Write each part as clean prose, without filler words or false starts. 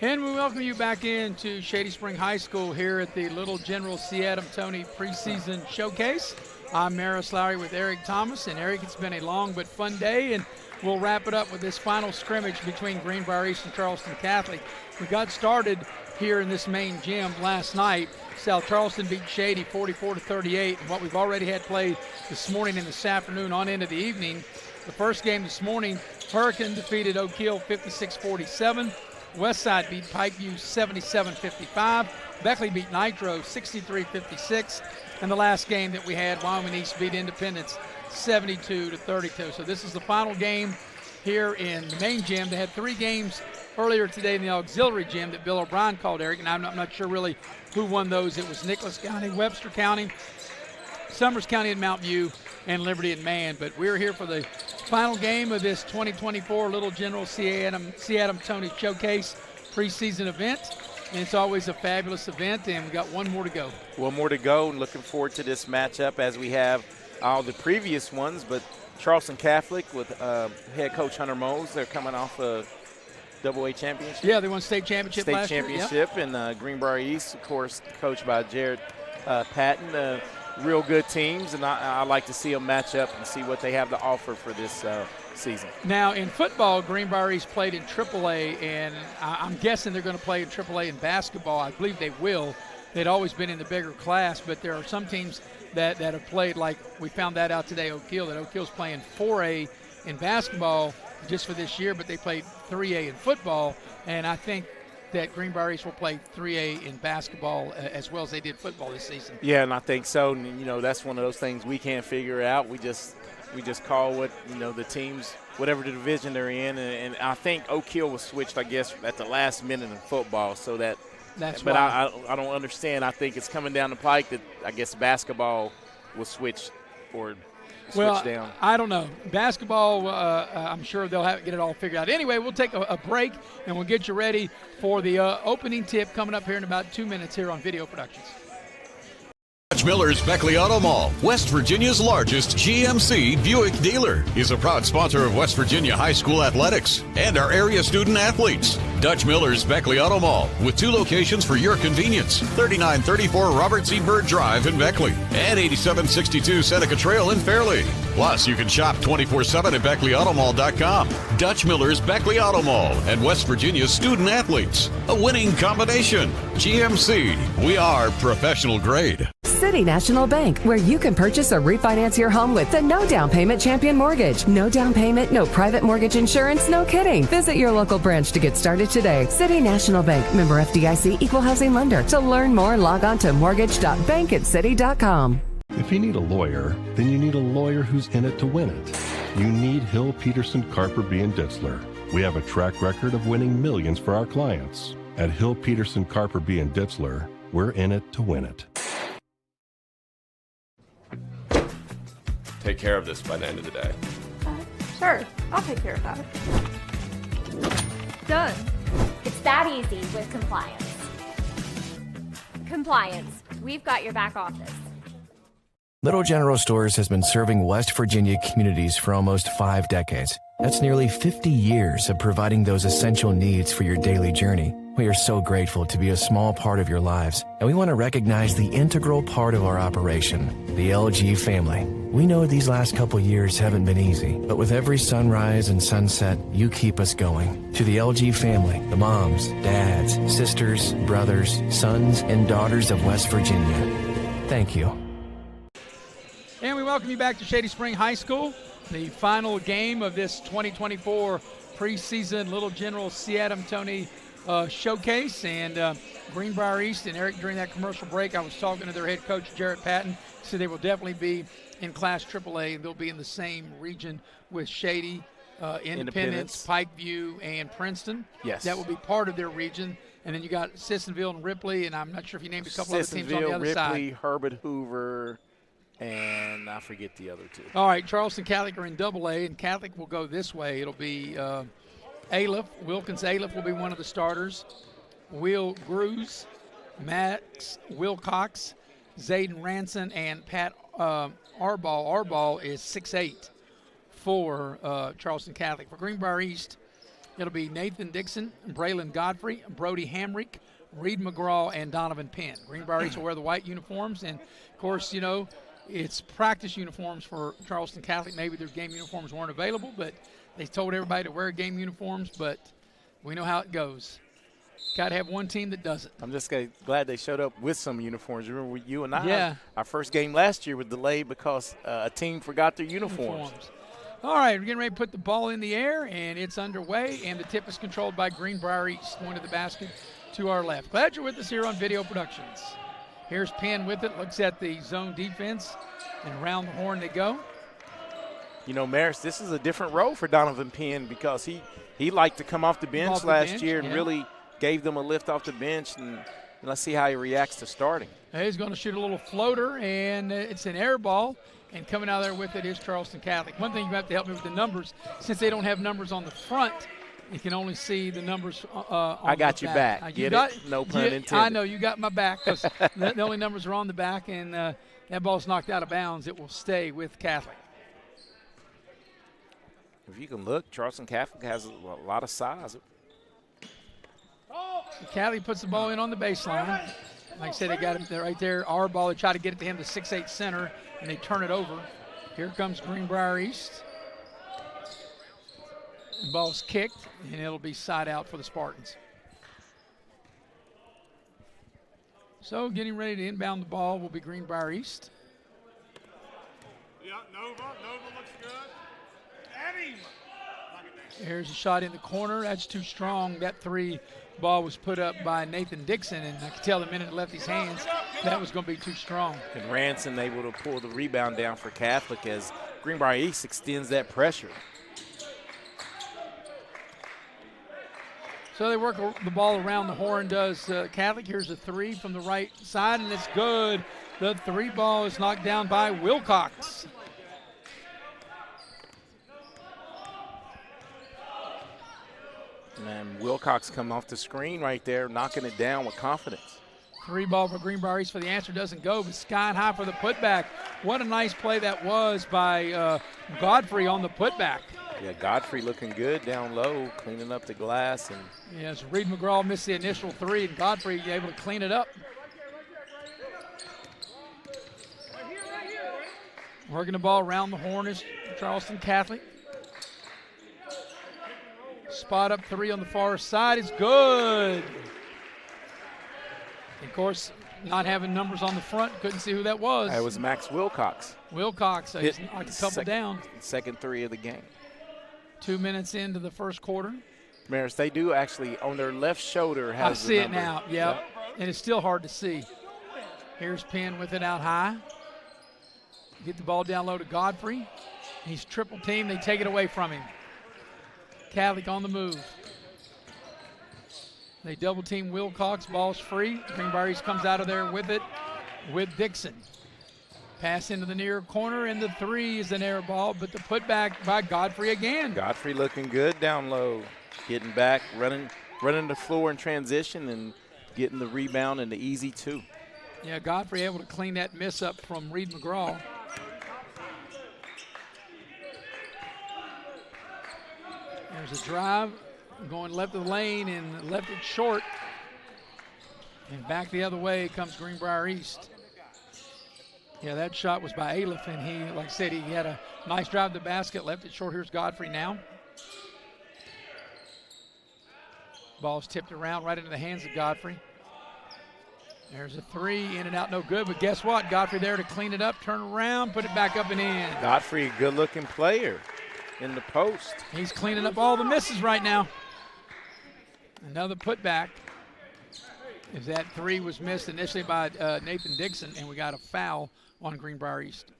And we welcome you back into Shady Spring High School here at the Little General C. Adam Toney preseason showcase. I'm Maris Lowry with Eric Thomas. And Eric, it's been a long but fun day, and we'll wrap it up with this final scrimmage between Greenbrier East and Charleston Catholic. We got started here in this main gym last night. South Charleston beat Shady 44-38. And what we've already had played this morning and this afternoon on into the evening, the first game this morning, Hurricane defeated Oak Hill 56-47. Westside beat Pikeview 77-55. Beckley beat Nitro 63-56. And the last game that we had, Wyoming East beat Independence 72-32. So this is the final game here in the main gym. They had 3 games earlier today in the auxiliary gym that Bill O'Brien called, Eric, and I'm not sure really who won those. It was Nicholas County, Webster County, Summers County and Mount View, and Liberty and Man. But we're here for the final game of this 2024 Little General C. Adam Toney Showcase preseason event. And it's always a fabulous event, and we got one more to go. One more to go, and looking forward to this matchup as we have all the previous ones. But Charleston Catholic with head coach Hunter Mose, they're coming off a AA championship. Yeah, they won state championship last year. Yep. And Greenbrier East, of course, coached by Jared Patton. Real good teams, and I like to see them match up and see what they have to offer for this season. Now, in football, Greenbrier East played in AAA, and I'm guessing they're going to play in AAA in basketball. I believe they will. They'd always been in the bigger class, but there are some teams that have played, like we found that out today, Oak Hill, that Oak Hill's playing 4A in basketball just for this year, but they played 3A in football, and I think that Greenbrier East will play 3A in basketball as well as they did football this season. Yeah, and I think so. And, that's one of those things we can't figure out. We just call what, the teams, whatever the division they're in. And I think Oak Hill was switched, I guess, at the last minute in football. So that's but why. I don't understand. I think it's coming down the pike that I guess basketball was switched or switch down. I don't know. Basketball, I'm sure they'll get it all figured out. Anyway, we'll take a break, and we'll get you ready for the opening tip coming up here in about 2 minutes here on Video Productions. Dutch Miller's Beckley Auto Mall, West Virginia's largest GMC Buick dealer, is a proud sponsor of West Virginia High School athletics and our area student athletes. Dutch Miller's Beckley Auto Mall, with 2 locations for your convenience, 3934 Robert C. Byrd Drive in Beckley and 8762 Seneca Trail in Fairleigh. Plus, you can shop 24/7 at BeckleyAutomall.com. Dutch Miller's Beckley Auto Mall and West Virginia's student athletes. A winning combination. GMC, we are professional grade. City National Bank, where you can purchase or refinance your home with the no down payment champion mortgage. No down payment, no private mortgage insurance, no kidding. Visit your local branch to get started today. City National Bank, member FDIC, equal housing lender. To learn more, log on to mortgage.bankancity.com. If you need a lawyer, then you need a lawyer who's in it to win it. You need Hill, Peterson, Carper, B. & Ditzler. We have a track record of winning millions for our clients. At Hill, Peterson, Carper, B. & Ditzler, we're in it to win it. Take care of this by the end of the day. Sure, I'll take care of that. Done. It's that easy with compliance. Compliance. We've got your back office. Little General Stores has been serving West Virginia communities for almost 5 decades. That's nearly 50 years of providing those essential needs for your daily journey. We are so grateful to be a small part of your lives, and we want to recognize the integral part of our operation, the LG family. We know these last couple years haven't been easy, but with every sunrise and sunset, you keep us going. To the LG family, the moms, dads, sisters, brothers, sons, and daughters of West Virginia, thank you. And we welcome you back to Shady Spring High School, the final game of this 2024 preseason Little General C. Adam Toney showcase. And Greenbrier East, and Eric, during that commercial break, I was talking to their head coach, Jared Patton, said they will definitely be in Class AAA, and they'll be in the same region with Shady, Independence, Pikeview, and Princeton. Yes. That will be part of their region. And then you got Sissonville and Ripley, and I'm not sure if you named a couple other teams on the other side. Ripley, Herbert Hoover, and I forget the other 2. All right, Charleston Catholic are in AA, and Catholic will go this way. It'll be Wilkins Aliff will be one of the starters. Will Grues, Max Wilcox, Zayden Ranson, and Pat Arbaugh. Arbaugh is 6'8" for Charleston Catholic. For Greenbrier East, It'll be Nathan Dixon, Braylon Godfrey, Brody Hamrick, Reed McGraw, and Donovan Penn. Greenbrier East will wear the white uniforms, and of course, you know, it's practice uniforms for Charleston Catholic. Maybe their game uniforms weren't available, but they told everybody to wear game uniforms, but we know how it goes. Got to have one team that does it. I'm just glad they showed up with some uniforms. Remember you and I, yeah. Our first game last year was delayed because a team forgot their uniforms. All right, we're getting ready to put the ball in the air, and it's underway, and the tip is controlled by Greenbrier East, going to the basket to our left. Glad you're with us here on Video Productions. Here's Penn with it, looks at the zone defense, and around the horn they go. You know, Maris, this is a different role for Donovan Penn because he liked to come off the bench last year and really gave them a lift off the bench, and let's see how he reacts to starting. He's going to shoot a little floater, and it's an air ball. And coming out there with it is Charleston Catholic. One thing you have to help me with the numbers, since they don't have numbers on the front, you can only see the numbers on I got the your back. back. Get it? No pun intended. I know you got my back because the only numbers are on the back, and that ball's knocked out of bounds. It will stay with Catholic. If you can look, Charleston Catholic has a lot of size. Catholic puts the ball in on the baseline. Like I said, they got it right there. Our ball, they try to get it to him, the 6'8" center, and they turn it over. Here comes Greenbrier East. The ball's kicked, and it'll be side out for the Spartans. So getting ready to inbound the ball will be Greenbrier East. Yeah, Nova looks good. Eddie! Here's a shot in the corner. That's too strong. That three ball was put up by Nathan Dixon, and I could tell the minute it left his hands, that was going to be too strong. And Ranson able to pull the rebound down for Catholic as Greenbrier East extends that pressure. So they work the ball around the horn, does Catholic. Here's a three from the right side, and it's good. The three ball is knocked down by Wilcox. And Wilcox coming off the screen right there, knocking it down with confidence. Three ball for Greenbrier East for the answer, doesn't go, but sky high for the putback. What a nice play that was by Godfrey on the putback. Yeah, Godfrey looking good down low, cleaning up the glass. And yes, Reed McGraw missed the initial three, and Godfrey able to clean it up. Working the ball around the horn is Charleston Catholic. Spot up three on the far side is good. Of course, not having numbers on the front, couldn't see who that was. That was Max Wilcox. Wilcox, he's knocked a couple down. Second three of the game. 2 minutes into the first quarter. Maris, they do actually, on their left shoulder, has I see the it now, yep. And it's still hard to see. Here's Penn with it out high. Get the ball down low to Godfrey. He's triple teamed. They take it away from him. Catholic on the move. They double team Wilcox. Ball's free. Greenbrier East comes out of there with it with Dixon. Pass into the near corner, and the three is an air ball, but the putback by Godfrey again. Godfrey looking good down low. Getting back, running the floor in transition and getting the rebound and the easy two. Yeah, Godfrey able to clean that miss up from Reed McGraw. There's a drive going left of the lane and left it short. And back the other way comes Greenbrier East. Yeah, that shot was by Aleph, and he, like I said, he had a nice drive to the basket, left it short. Here's Godfrey now. Ball's tipped around right into the hands of Godfrey. There's a three, in and out, no good, but guess what? Godfrey there to clean it up, turn around, put it back up and in. Godfrey, a good-looking player in the post. He's cleaning up all the misses right now. Another putback. If that three was missed initially by Nathan Dixon, and we got a foul on Greenbrier East.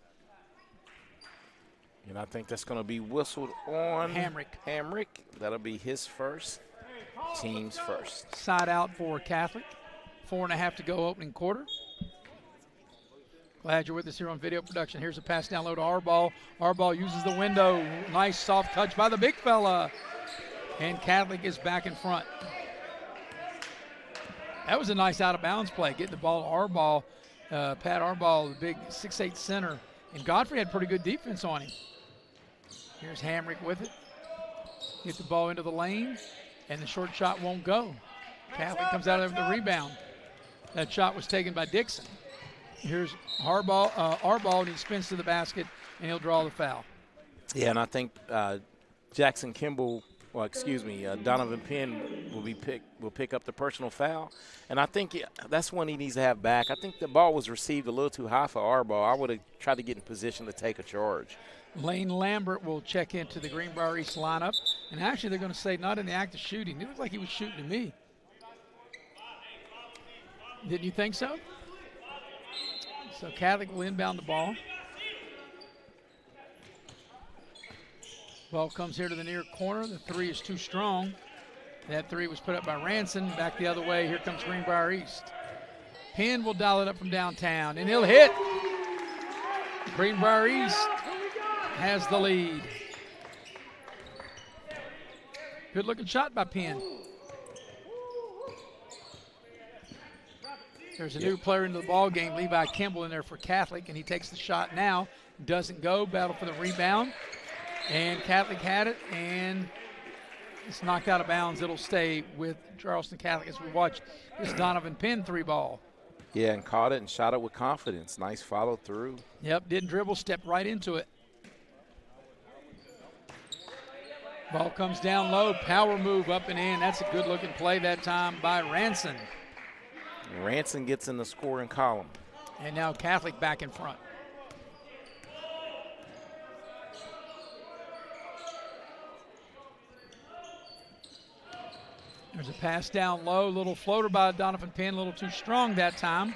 And I think that's going to be whistled on Hamrick. That'll be his first, team's first. Side out for Catholic. 4.5 to go opening quarter. Glad you're with us here on Video Production. Here's a pass down low to Arball. Arball uses the window. Nice soft touch by the big fella. And Catholic is back in front. That was a nice out-of-bounds play, getting the ball to Arball. Pat Arball, the big 6'8" center. And Godfrey had pretty good defense on him. Here's Hamrick with it. Get the ball into the lane, and the short shot won't go. Catholic comes out of the rebound. That shot was taken by Dixon. Here's Arball, and he spins to the basket, and he'll draw the foul. Yeah, and I think Jackson Kimball, Donovan Penn will pick up the personal foul, and I think that's one he needs to have back. I think the ball was received a little too high for Arball. I would have tried to get in position to take a charge. Lane Lambert will check into the Greenbrier East lineup, and actually they're going to say not in the act of shooting. It looked like he was shooting to me. Didn't you think so? So Catholic will inbound the ball. Ball comes here to the near corner. The three is too strong. That three was put up by Ranson. Back the other way. Here comes Greenbrier East. Penn will dial it up from downtown, and he'll hit. Greenbrier East has the lead. Good looking shot by Penn. There's a new player into the ball game, Levi Kimball, in there for Catholic, and he takes the shot now. Doesn't go. Battle for the rebound. And Catholic had it, and it's knocked out of bounds. It'll stay with Charleston Catholic as we watch this Donovan Penn three ball. Yeah, and caught it and shot it with confidence. Nice follow through. Yep, didn't dribble, stepped right into it. Ball comes down low, power move up and in. That's a good-looking play that time by Ranson. And Ranson gets in the scoring column. And now Catholic back in front. There's a pass down low, little floater by Donovan Penn, a little too strong that time.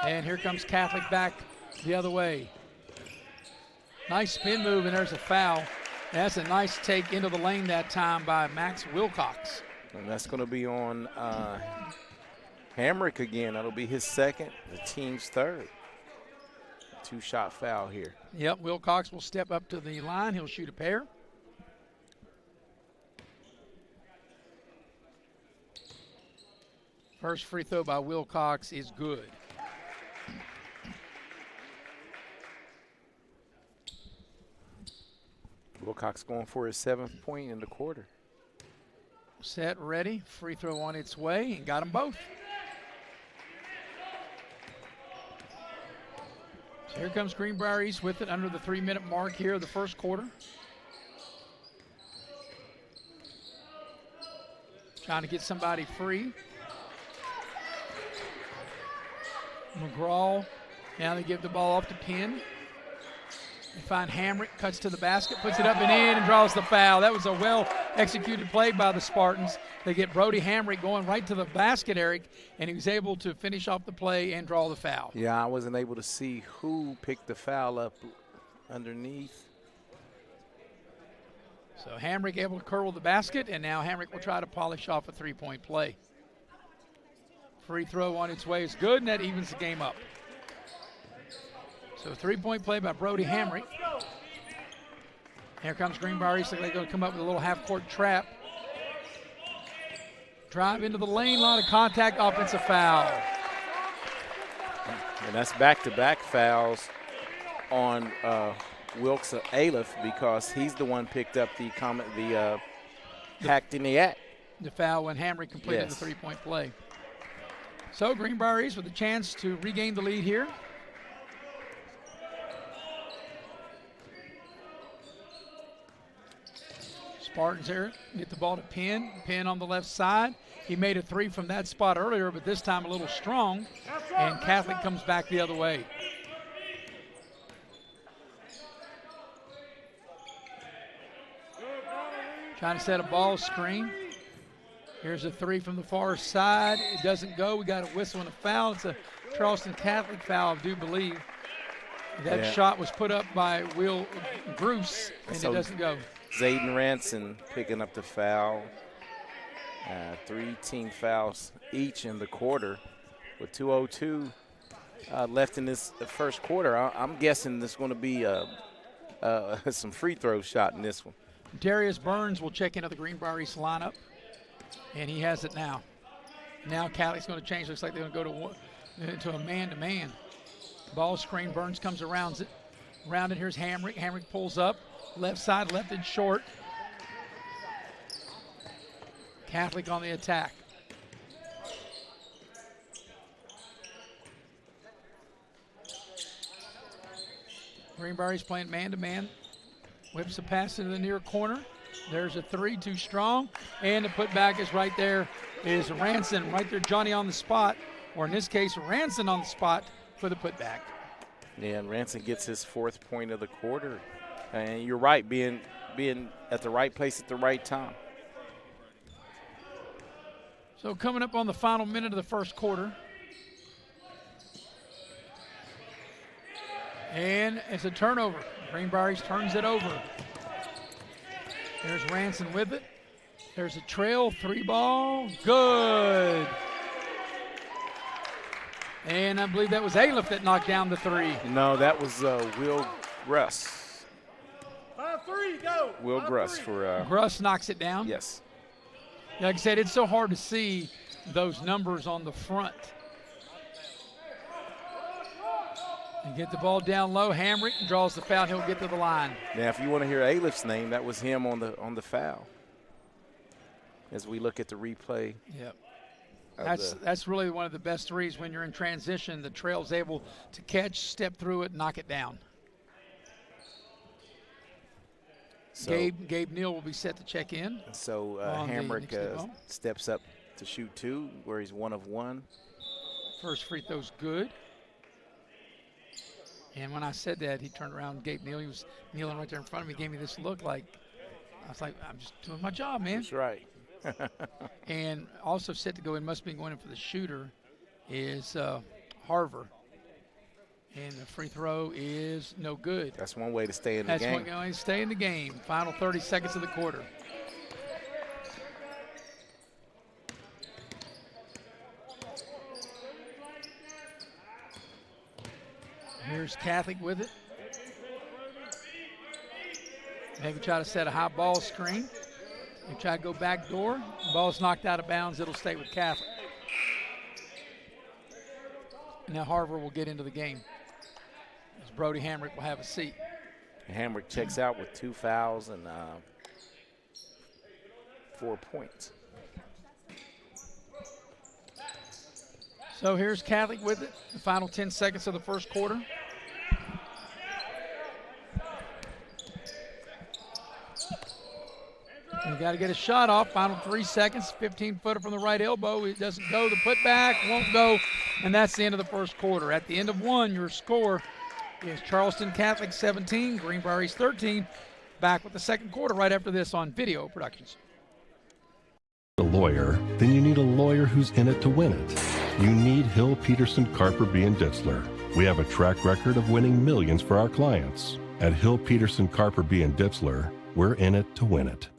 And here comes Catholic back the other way. Nice spin move, and there's a foul. That's a nice take into the lane that time by Max Wilcox. And that's going to be on Hamrick again. That'll be his second, the team's third. Two-shot foul here. Yep, Wilcox will step up to the line. He'll shoot a pair. First free throw by Wilcox is good. Wilcox going for his 7th point in the quarter. Set, ready, free throw on its way, and got them both. So here comes Greenbrier East with it under the 3-minute mark here of the first quarter. Trying to get somebody free. McGraw, now they give the ball off to Penn. They find Hamrick, cuts to the basket, puts it up and in, and draws the foul. That was a well-executed play by the Spartans. They get Brody Hamrick going right to the basket, Eric, and he was able to finish off the play and draw the foul. Yeah, I wasn't able to see who picked the foul up underneath. So Hamrick able to curl the basket, and now Hamrick will try to polish off a three-point play. Free throw on its way is good, and that evens the game up. So 3-point play by Brody Hamrick. Here comes Greenbrier East. They're going to come up with a little half-court trap. Drive into the lane, a lot of contact, offensive foul. And that's back-to-back fouls on Wilkes Aleph because he's the one picked up the hacked in the act. The foul when Hamrick completed the 3-point play. So Greenbrier East with a chance to regain the lead here. Spartans here get the ball to Penn. Penn on the left side. He made a three from that spot earlier, but this time a little strong. And Catholic comes back the other way. Trying to set a ball screen. Here's a three from the far side. It doesn't go. We got a whistle and a foul. It's a Charleston Catholic foul, I do believe. That shot was put up by Will Bruce, and so it doesn't go. Zayden Ranson picking up the foul. 3 team fouls each in the quarter with 2:02 left in this first quarter. I'm guessing there's going to be some free throw shot in this one. Darius Burns will check into the Greenbrier East lineup, and he has it now. Now Catholic's going to change. Looks like they're going to go to a man-to-man. Ball screen. Burns comes around it. Here's Hamrick. Hamrick pulls up. Left side, left and short. Catholic on the attack. Greenbrier's playing man-to-man. Whips a pass into the near corner. There's a three, too strong. And the putback is right there, is Ranson. Right there, Johnny on the spot. Or in this case, Ranson on the spot for the putback. Yeah, and Ranson gets his 4th point of the quarter. And you're right, being at the right place at the right time. So coming up on the final minute of the first quarter. And it's a turnover. Greenbrier turns it over. There's Ranson with it. There's a trail, 3-ball, good. And I believe that was Aliff that knocked down the 3. No, that was Will Gruss. 5-3, go. Will Gruss for. Gruss knocks it down. Yes. Like I said, it's so hard to see those numbers on the front. And get the ball down low. Hamrick draws the foul. He'll get to the line. Now, if you want to hear Aliff's name, that was him on the foul. As we look at the replay. Yep. That's really one of the best threes when you're in transition. The trail's able to catch, step through it, knock it down. So, Gabe Neal will be set to check in. So Hamrick steps up to shoot 2, where he's 1 of 1. First free throw's good. And when I said that, he turned around. Gabe Neal, he was kneeling right there in front of me, gave me this look like, I was like, I'm just doing my job, man. That's right. And also set to go in, must be going in for the shooter, is Harver. And the free throw is no good. That's one way to stay in the game. That's one way to stay in the game. Final 30 seconds of the quarter. Here's Catholic with it. Maybe try to set a high ball screen. They try to go back door. The ball's knocked out of bounds. It'll stay with Catholic. Now Harver will get into the game, as Brody Hamrick will have a seat. Hamrick checks out with 2 fouls and 4 points. So here's Catholic with it. The final 10 seconds of the first quarter. You got to get a shot off. Final 3 seconds. 15-footer from the right elbow. It doesn't go. The putback won't go. And that's the end of the first quarter. At the end of 1, your score is Charleston Catholic 17, Greenbrier 13. Back with the second quarter right after this on Video Productions. A lawyer, then you need a lawyer who's in it to win it. You need Hill, Peterson, Carper, B. & Ditzler. We have a track record of winning millions for our clients. At Hill, Peterson, Carper, B. & Ditzler, we're in it to win it.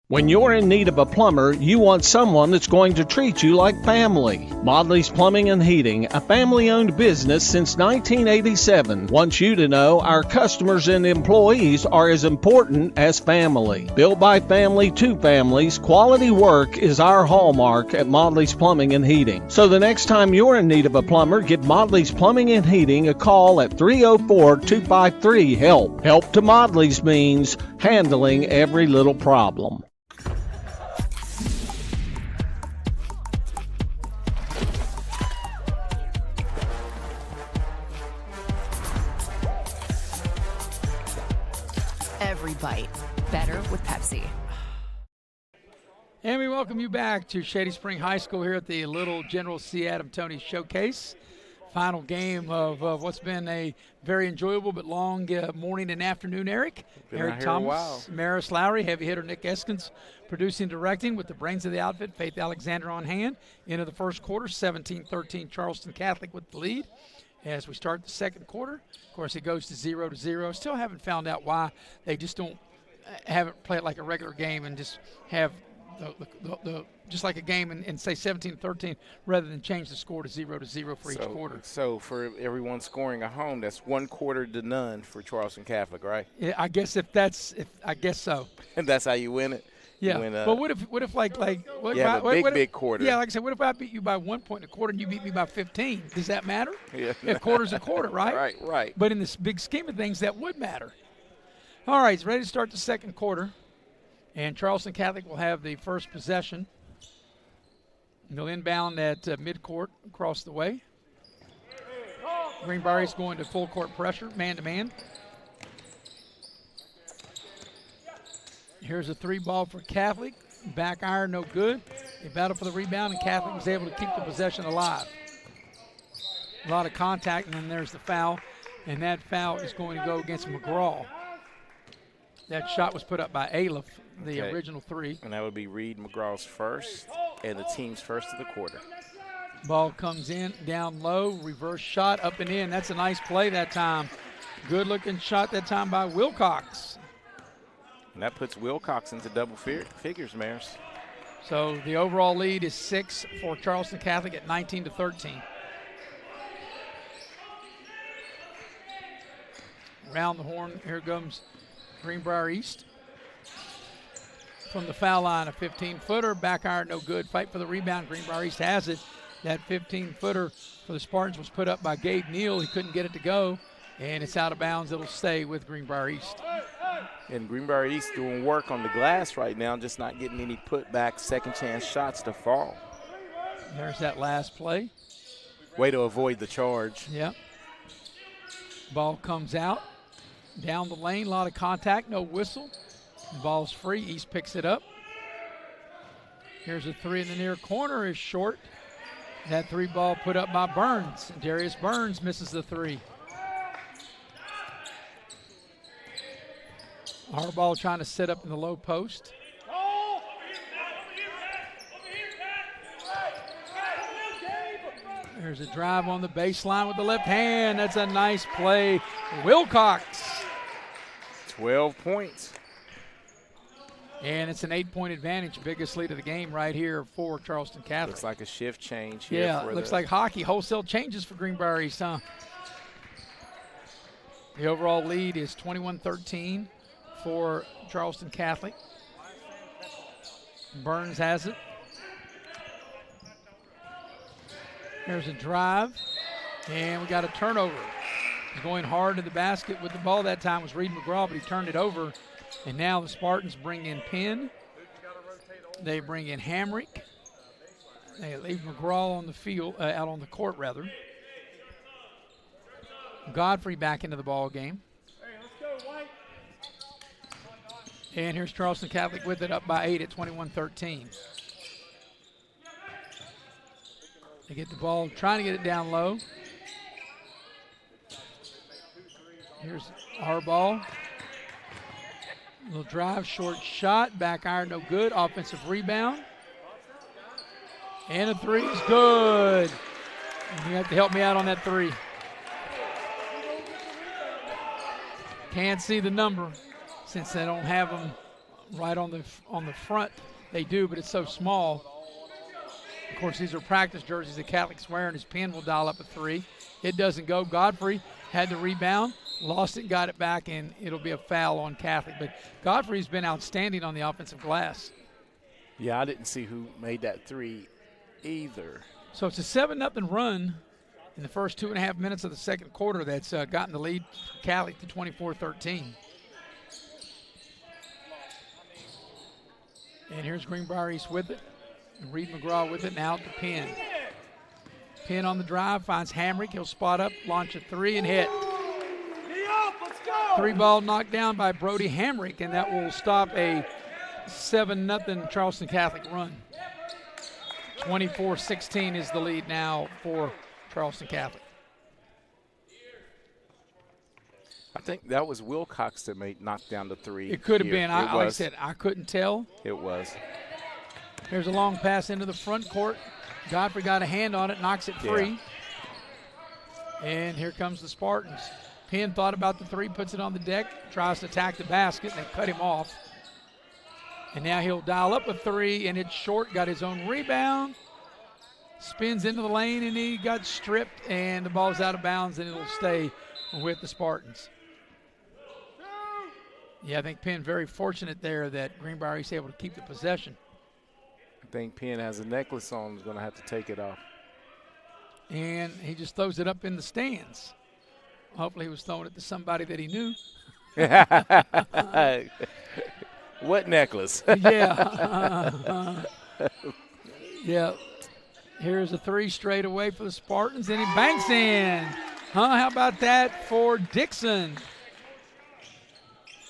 When you're in need of a plumber, you want someone that's going to treat you like family. Modley's Plumbing and Heating, a family-owned business since 1987, wants you to know our customers and employees are as important as family. Built by family to families, quality work is our hallmark at Modley's Plumbing and Heating. So the next time you're in need of a plumber, give Modley's Plumbing and Heating a call at 304-253-HELP. Help to Modley's means handling every little problem. Every bite better with Pepsi. And we welcome you back to Shady Spring High School here at the Little General C. Adam Toney Showcase. Final game of what's been a very enjoyable but long morning and afternoon, Eric. Eric Thomas, Maris Lowry, heavy hitter Nick Eskins, producing, directing with the brains of the outfit, Faith Alexander on hand. Into the first quarter, 17-13 Charleston Catholic with the lead. As we start the second quarter, of course, it goes to 0-0. Still haven't found out why they just don't have it play it like a regular game and just have the just like a game and say 17-13 rather than change the score to 0-0 for each quarter. So for everyone scoring at home, that's 1 quarter to none for Charleston Catholic, right? Yeah, I guess I guess so. And that's how you win it. Yeah, but what if like big quarter. Yeah, like I said, what if I beat you by 1 point in a quarter and you beat me by 15? Does that matter? Yeah. If quarter's a quarter, right? Right. But in this big scheme of things, that would matter. All right, it's ready to start the second quarter. And Charleston Catholic will have the first possession. They'll inbound at midcourt across the way. Greenbrier is going to full court pressure, man-to-man. Here's a 3-ball for Catholic. Back iron, no good. They battle for the rebound, and Catholic was able to keep the possession alive. A lot of contact, and then there's the foul. And that foul is going to go against McGraw. That shot was put up by Aleph, the original 3. And that would be Reed McGraw's first and the team's first of the quarter. Ball comes in, down low, reverse shot, up and in. That's a nice play that time. Good-looking shot that time by Wilcox. And that puts Wilcox into double figures, Maris. So the overall lead is 6 for Charleston Catholic at 19-13. Around the horn, here comes Greenbrier East. From the foul line, a 15-footer, back iron, no good. Fight for the rebound, Greenbrier East has it. That 15-footer for the Spartans was put up by Gabe Neal. He couldn't get it to go, and it's out of bounds. It'll stay with Greenbrier East. And Greenbrier East doing work on the glass right now, just not getting any putback second chance shots to fall. There's that last play. Way to avoid the charge. Yep. Ball comes out. Down the lane, a lot of contact, no whistle. The ball's free. East picks it up. Here's a 3 in the near corner is short. That 3-ball put up by Burns. Darius Burns misses the 3. Harbaugh trying to set up in the low post. There's a drive on the baseline with the left hand. That's a nice play. Wilcox. 12 points. And it's an 8-point advantage, biggest lead of the game right here for Charleston Catholic. Looks like a shift change here. Yeah, looks like hockey. Wholesale changes for Greenbrier East, huh? The overall lead is 21-13 for Charleston Catholic. Burns has it. There's a drive, and we got a turnover. He's going hard to the basket with the ball that time was Reed McGraw, but he turned it over. And now the Spartans bring in Penn. They bring in Hamrick. They leave McGraw on the field, out on the court rather. Godfrey back into the ball game. And here's Charleston Catholic with it up by 8 at 21-13. They get the ball, trying to get it down low. Here's Harbaugh. Little drive, short shot, back iron, no good. Offensive rebound. And a 3 is good. You have to help me out on that 3. Can't see the number since they don't have them right on the front. They do, but it's so small. Of course, these are practice jerseys the Catholic's wearing. His Penn will dial up a 3. It doesn't go. Godfrey had the rebound, lost it, got it back, and it'll be a foul on Catholic. But Godfrey's been outstanding on the offensive glass. Yeah, I didn't see who made that 3 either. So it's a 7-0 run in the first 2.5 minutes of the second quarter that's gotten the lead for Catholic to 24-13. And here's Greenbrier East with it. And Reed McGraw with it, now to Penn. Penn on the drive, finds Hamrick. He'll spot up, launch a 3, and hit. 3-ball knocked down by Brody Hamrick, and that will stop a 7-0 Charleston Catholic run. 24-16 is the lead now for Charleston Catholic. I think that was Wilcox that knocked down the 3. It could have been. Like I said, I couldn't tell. It was. Here's a long pass into the front court. Godfrey got a hand on it, knocks it free. Yeah. And here comes the Spartans. Penn thought about the 3, puts it on the deck, tries to attack the basket, and they cut him off. And now he'll dial up a 3, and it's short, got his own rebound. Spins into the lane, and he got stripped, and the ball's out of bounds, and it'll stay with the Spartans. Yeah, I think Penn very fortunate there that Greenbrier is able to keep the possession. I think Penn has a necklace on, is going to have to take it off. And he just throws it up in the stands. Hopefully he was throwing it to somebody that he knew. What necklace? Yeah. Yeah. Here's a 3 straight away for the Spartans, and he banks in. How about that for Dixon?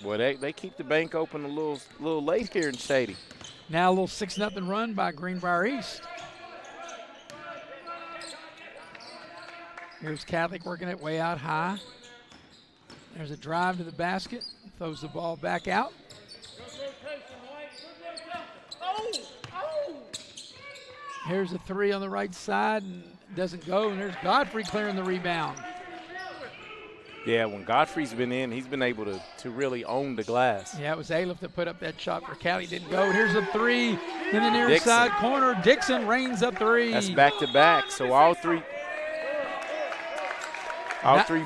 Well, they keep the bank open a little late here in Shady. Now a little 6-0 run by Greenbrier East. Here's Catholic working it way out high. There's a drive to the basket. Throws the ball back out. Here's a 3 on the right side and doesn't go. And there's Godfrey clearing the rebound. Yeah, when Godfrey's been in, he's been able to really own the glass. Yeah, it was Aleph that put up that shot for Cali. Didn't go. And here's a 3 in the near side corner. Dixon rains a 3. That's back-to-back. So all three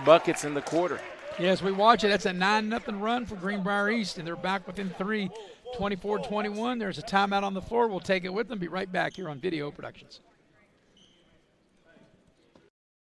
buckets in the quarter. Yes, we watch it. That's a 9-0 run for Greenbrier East, and they're back within 3, 24-21. There's a timeout on the floor. We'll take it with them. Be right back here on Video Productions.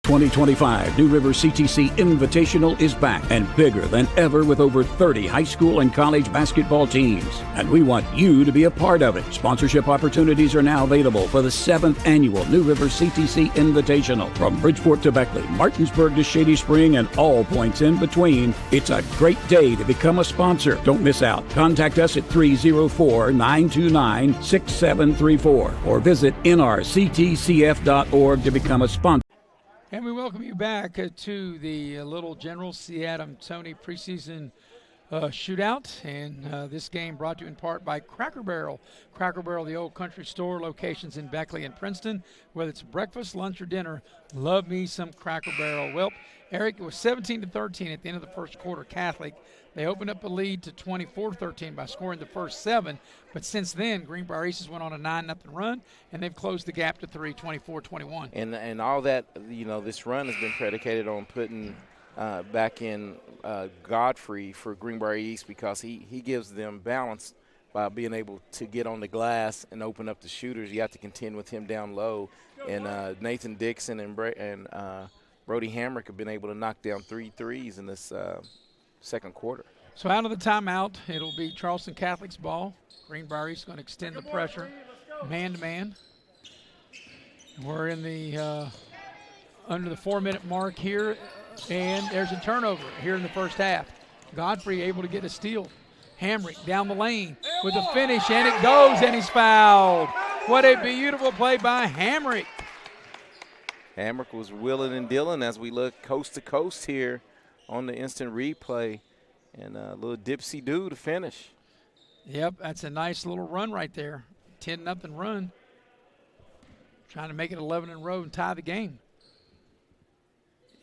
2025 New River CTC Invitational is back and bigger than ever with over 30 high school and college basketball teams. And we want you to be a part of it. Sponsorship opportunities are now available for the 7th annual New River CTC Invitational. From Bridgeport to Beckley, Martinsburg to Shady Spring, and all points in between, it's a great day to become a sponsor. Don't miss out. Contact us at 304-929-6734 or visit nrctcf.org to become a sponsor. And we welcome you back to the Little General C. Toney preseason shootout. And this game brought to you in part by Cracker Barrel. Cracker Barrel, the old country store, locations in Beckley and Princeton. Whether it's breakfast, lunch, or dinner, love me some Cracker Barrel. Well, Eric, it was 17-13 at the end of the first quarter, Catholic. They opened up a lead to 24-13 by scoring the first 7. But since then, Greenbrier East went on a 9-0 run, and they've closed the gap to 3, 24-21. And all that, this run has been predicated on putting back in Godfrey for Greenbrier East, because he gives them balance by being able to get on the glass and open up the shooters. You have to contend with him down low. And Nathan Dixon and Brody Hamrick have been able to knock down 3 threes in this second quarter. So out of the timeout, it'll be Charleston Catholic's ball. Greenbrier East going to extend the pressure, man-to-man. We're in the under the 4-minute mark here, and there's a turnover here in the first half. Godfrey able to get a steal. Hamrick down the lane with a finish, and it goes, and he's fouled. What a beautiful play by Hamrick. Hamrick was willing and dealing as we look coast to coast here on the instant replay, and a little dipsy-do to finish. Yep, that's a nice little run right there. 10-0 run. Trying to make it 11 in a row and tie the game.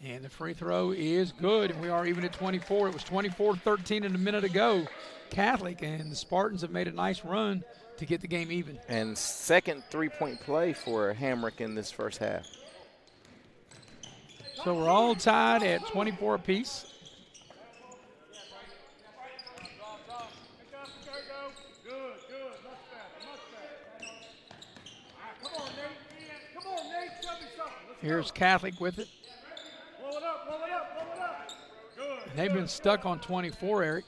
And the free throw is good, and we are even at 24. It was 24-13 a minute ago. Catholic, and the Spartans have made a nice run to get the game even. And second three-point play for Hamrick in this first half. So we're all tied at 24 apiece. Here's Catholic with it. And they've been stuck on 24, Eric.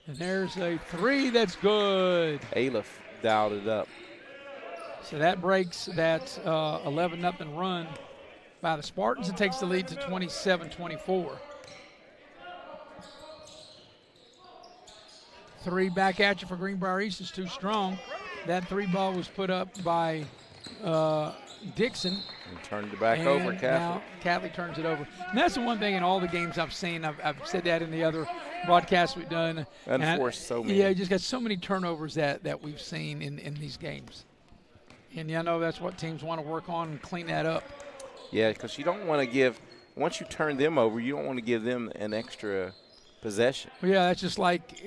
And there's a 3 that's good. Aleph dialed it up. So that breaks that 11-0 run by the Spartans. It takes the lead to 27-24. 3 back at you for Greenbrier East is too strong. That 3 ball was put up by Dixon. And turned it back over, Catholic. Now Catholic turns it over. And that's the one thing in all the games I've seen. I've said that in the other broadcasts we've done. Unforced so many. Yeah, you just got so many turnovers that we've seen in these games. And I know that's what teams want to work on and clean that up. Yeah, because you don't want to give – once you turn them over, you don't want to give them an extra possession. Well, yeah, that's just like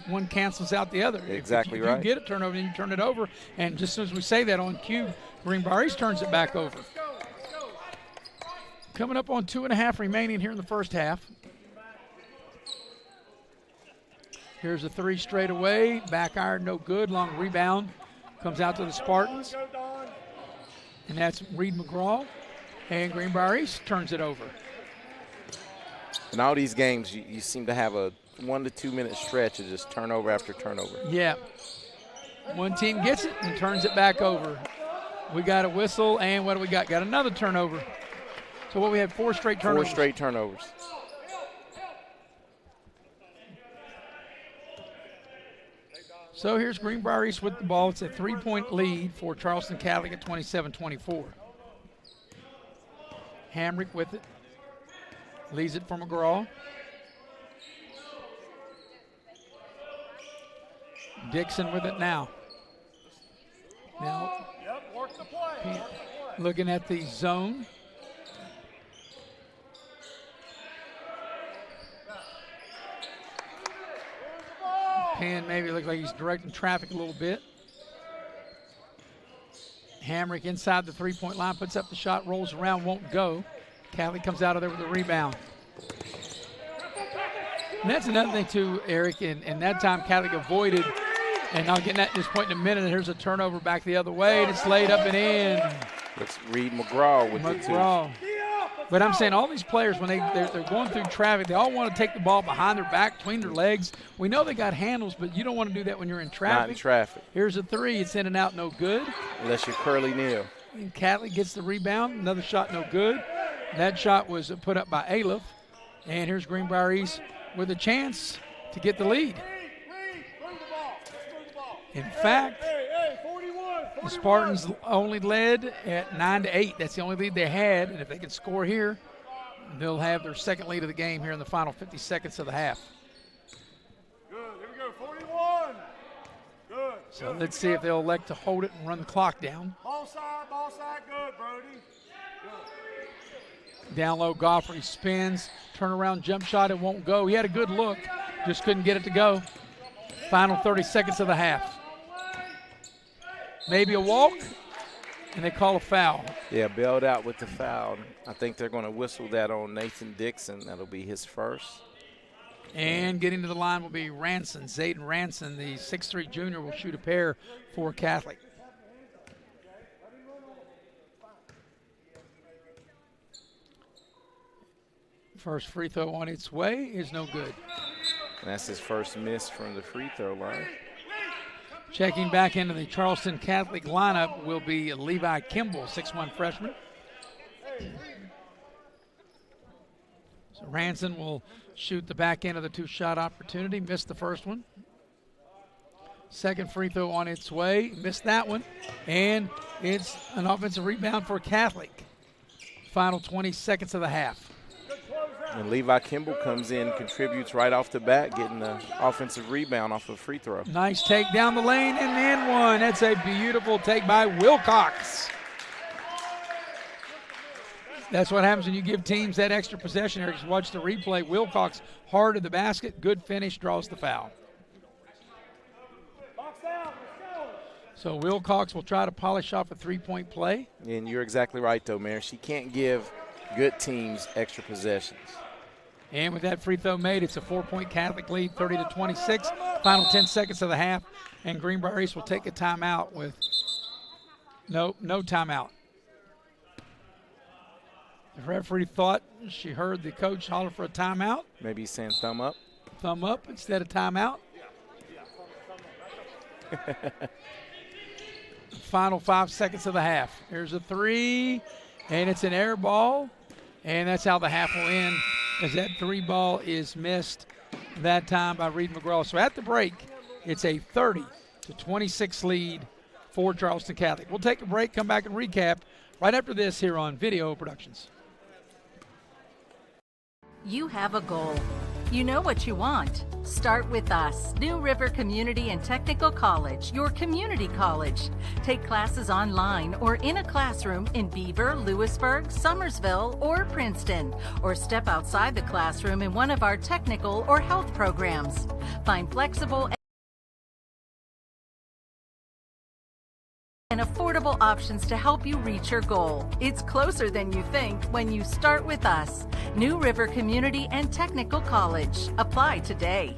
one cancels out the other. Exactly if right. You get a turnover, then you turn it over. And just as soon as we say that on cue, Greenbrier East turns it back over. Coming up on 2.5 remaining here in the first half. Here's a 3 straight away. Back iron, no good. Long rebound. Comes out to the Spartans. And that's Reed McGraw. And Greenbrier East turns it over. In all these games, you seem to have a 1 to 2 minute stretch of just turnover after turnover. Yeah. One team gets it and turns it back over. We got a whistle, and what do we got? Got another turnover. So what we had, 4 straight turnovers. 4 straight turnovers. So here's Greenbrier East with the ball. It's a 3-point lead for Charleston Catholic at 27-24. Hamrick with it. Leaves it for McGraw. Dixon with it now. Now, looking at the zone. Penn maybe looks like he's directing traffic a little bit. Hamrick inside the 3-point line, puts up the shot, rolls around, won't go. Catholic comes out of there with a rebound. And that's another thing too, Eric, and that time Catholic avoided, and I'll get that at this point in a minute, and here's a turnover back the other way, and it's laid up and in. Let's read McGraw with it too. But I'm saying all these players, when they're going through traffic, they all want to take the ball behind their back, between their legs. We know they got handles, but you don't want to do that when you're in traffic. Not in traffic. Here's a 3. It's in and out, no good. Unless you're Curly Neal. And Catley gets the rebound. Another shot, no good. That shot was put up by Aliff. And here's Greenbrier East with a chance to get the lead. In fact, the Spartans only led at 9-8. That's the only lead they had, and if they can score here, they'll have their second lead of the game here in the final 50 seconds of the half. Good, here we go, 41. Good. So let's see if they'll elect to hold it and run the clock down. Ball side, good, Brody. Good. Down low, Goffrey spins, turnaround jump shot, it won't go. He had a good look, just couldn't get it to go. Final 30 seconds of the half. Maybe a walk, and they call a foul. Yeah, bailed out with the foul. I think they're going to whistle that on Nathan Dixon. That'll be his first. And getting to the line will be Ranson. Zayden Ranson, the 6'3 junior, will shoot a pair for Catholic. First free throw on its way is no good. And that's his first miss from the free throw line. Checking back into the Charleston Catholic lineup will be Levi Kimball, 6'1 freshman. So Ranson will shoot the back end of the 2-shot opportunity, missed the first one. Second free throw on its way, missed that one, and it's an offensive rebound for Catholic. Final 20 seconds of the half. And Levi Kimball comes in, contributes right off the bat, getting the offensive rebound off of a free throw. Nice take down the lane and then one. That's a beautiful take by Wilcox. That's what happens when you give teams that extra possession here. Just watch the replay. Wilcox hard to the basket, good finish, draws the foul. So Wilcox will try to polish off a 3-point play. And you're exactly right, though, Mayor. She can't give good teams extra possessions. And with that free throw made, it's a 4-point Catholic lead, 30-26. Final 10 seconds of the half, and Greenbrier East will take a timeout with no timeout. The referee thought she heard the coach holler for a timeout. Maybe he's saying thumb up. Thumb up instead of timeout. Final 5 seconds of the half. Here's a 3, and it's an air ball, and that's how the half will end, as that 3 ball is missed that time by Reed McGraw. So at the break, it's a 30-26 lead for Charleston Catholic. We'll take a break, come back and recap right after this here on Video Productions. You have a goal. You know what you want. Start with us, New River Community and Technical College, your community college. Take classes online or in a classroom in Beaver, Lewisburg, Summersville, or Princeton, or step outside the classroom in one of our technical or health programs. Find flexible and affordable options to help you reach your goal. It's closer than you think when you start with us. New River Community and Technical College. Apply today.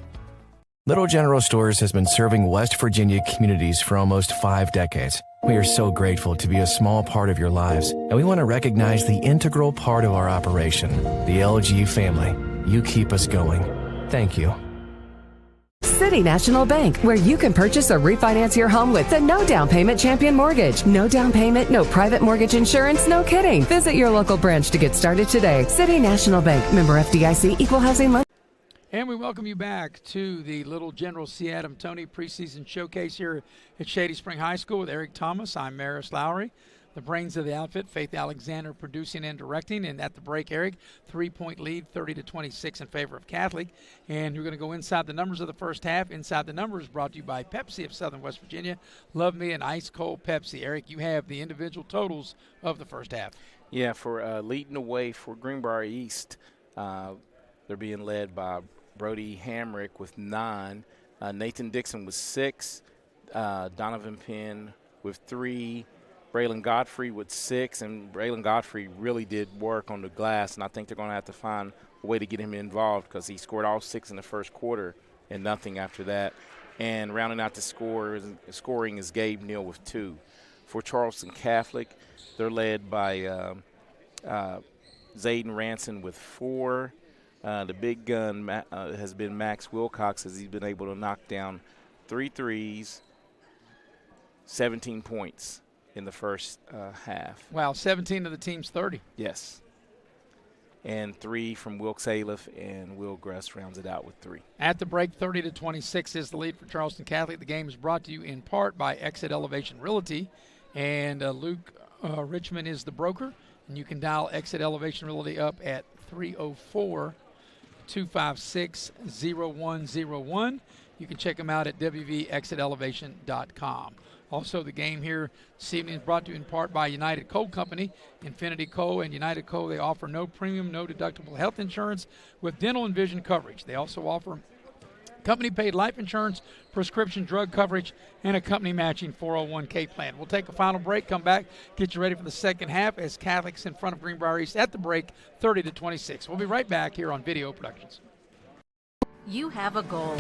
Little General Stores has been serving West Virginia communities for almost 5 decades. We are so grateful to be a small part of your lives, and we want to recognize the integral part of our operation, the LG family. You keep us going. Thank you. City National Bank, where you can purchase or refinance your home with the no down payment champion mortgage. No down payment, no private mortgage insurance, no kidding. Visit your local branch to get started today. City National Bank, member FDIC, equal housing lender. And we welcome you back to the Little General C. Adam Toney preseason showcase here at Shady Spring High School with Eric Thomas. I'm Maris Lowry. The brains of the outfit, Faith Alexander producing and directing. And at the break, Eric, 3-point lead, 30-26 in favor of Catholic. And you're going to go inside the numbers of the first half. Inside the numbers brought to you by Pepsi of Southern West Virginia. Love me an ice cold Pepsi. Eric, you have the individual totals of the first half. Yeah, for leading the way for Greenbrier East, they're being led by Brody Hamrick with 9, Nathan Dixon with 6, Donovan Penn with 3, Braylon Godfrey with 6, and Braylon Godfrey really did work on the glass, and I think they're going to have to find a way to get him involved because he scored all 6 in the first quarter and nothing after that. And rounding out the scoring is Gabe Neal with 2. For Charleston Catholic, they're led by Zayden Ranson with 4. The big gun has been Max Wilcox as he's been able to knock down 3 threes, 17 points in the first half. Wow, 17 of the team's 30. Yes. And 3 from Wilkes Aliff, and Will Gress rounds it out with 3. At the break, 30-26 is the lead for Charleston Catholic. The game is brought to you in part by Exit Elevation Realty, and Luke Richmond is the broker, and you can dial Exit Elevation Realty up at 304-256-0101. You can check them out at wvexitelevation.com. Also, the game here this evening is brought to you in part by United Coal Company. Infinity Coal and United Coal, they offer no premium, no deductible health insurance with dental and vision coverage. They also offer company-paid life insurance, prescription drug coverage, and a company-matching 401k plan. We'll take a final break, come back, get you ready for the second half as Catholic's in front of Greenbrier East at the break, 30-26. We'll be right back here on Video Productions. You have a goal.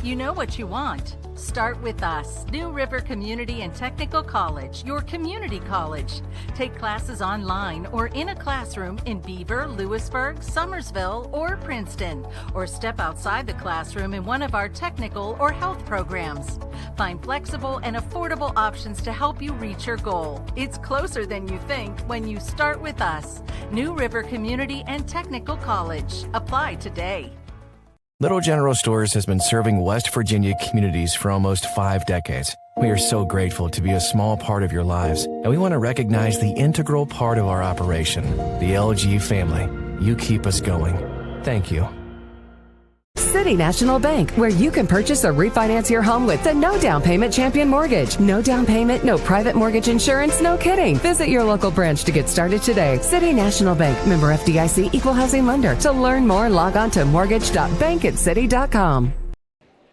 You know what you want. Start with us, New River Community and Technical College, your community college. Take classes online or in a classroom in Beaver, Lewisburg, Summersville, or Princeton, or step outside the classroom in one of our technical or health programs. Find flexible and affordable options to help you reach your goal. It's closer than you think when you start with us, New River Community and Technical College. Apply today. Little General Stores has been serving West Virginia communities for almost 5 decades. We are so grateful to be a small part of your lives, and we want to recognize the integral part of our operation, the LG family. You keep us going. Thank you. City National Bank, where you can purchase or refinance your home with the no down payment champion mortgage. No down payment, no private mortgage insurance, no kidding. Visit your local branch to get started today. City National Bank, member FDIC, equal housing lender. To learn more, log on to mortgage.bankatcity.com.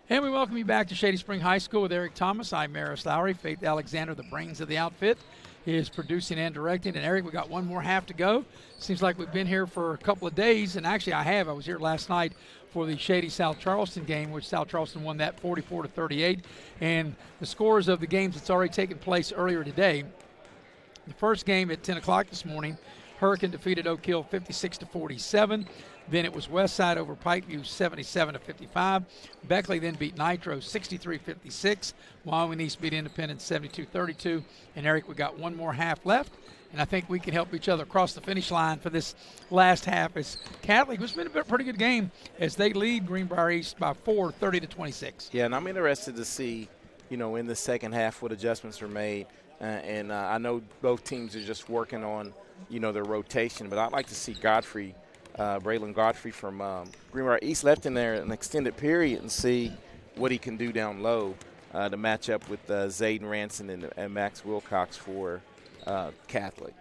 And we welcome you back to Shady Spring High School with Eric Thomas. I'm Maris Lowry. Faith Alexander, the brains of the outfit, is producing and directing. And Eric, we got one more half to go. Seems like we've been here for a couple of days, and actually I was here last night for the Shady South Charleston game, which South Charleston won that 44-38. And the scores of the games that's already taken place earlier today. The first game at 10 o'clock this morning, Hurricane defeated Oak Hill 56-47. Then it was Westside over Pikeview 77-55. Beckley then beat Nitro 63-56. Wyoming East beat Independence 72-32. And Eric, we got one more half left. And I think we can help each other across the finish line for this last half as Catholic, it's been a pretty good game as they lead Greenbrier East by 4, 30-26. Yeah, and I'm interested to see, in the second half what adjustments are made. And I know both teams are just working on, their rotation. But I'd like to see Braylon Godfrey from Greenbrier East left in there an extended period and see what he can do down low to match up with Zayden Ranson and Max Wilcox for Catholic.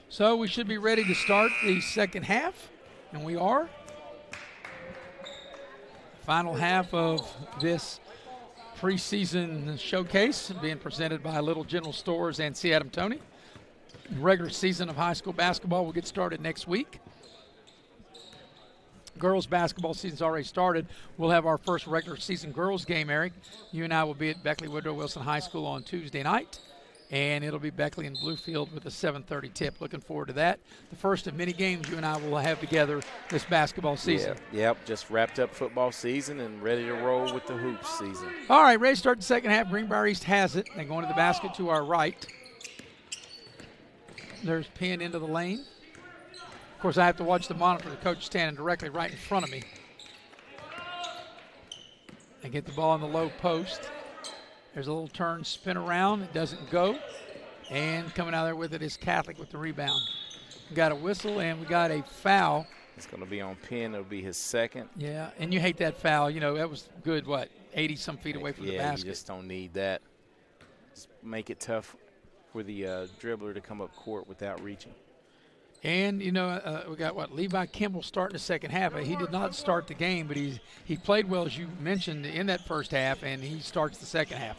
So we should be ready to start the second half, and we are. Final half of this preseason showcase being presented by Little General Stores and C. Adam Toney. The regular season of high school basketball will get started next week. Girls basketball season's already started. We'll have our first regular season girls game, Eric. You and I will be at Beckley Woodrow Wilson High School on Tuesday night. and it'll be Beckley and Bluefield with a 7:30 tip. Looking forward to that. The first of many games you and I will have together this basketball season. Yep, just wrapped up football season and ready to roll with the hoops season. All right, ready to start the second half. Greenbrier East has it. They go into the basket to our right. There's Penn into the lane. Of course, I have to watch the monitor. The coach standing directly right in front of me. They get the ball in the low post. There's a little turn, spin around. It doesn't go. And coming out there with it is Catholic with the rebound. We got a whistle and we got a foul. It's going to be on Penn. It'll be his second. Yeah, and you hate that foul. You know, that was good, 80-some feet away from the basket. Yeah, you just don't need that. Just make it tough for the dribbler to come up court without reaching. And, we got, Levi Kimball starting the second half. He did not start the game, but he played well, as you mentioned, in that first half, and he starts the second half.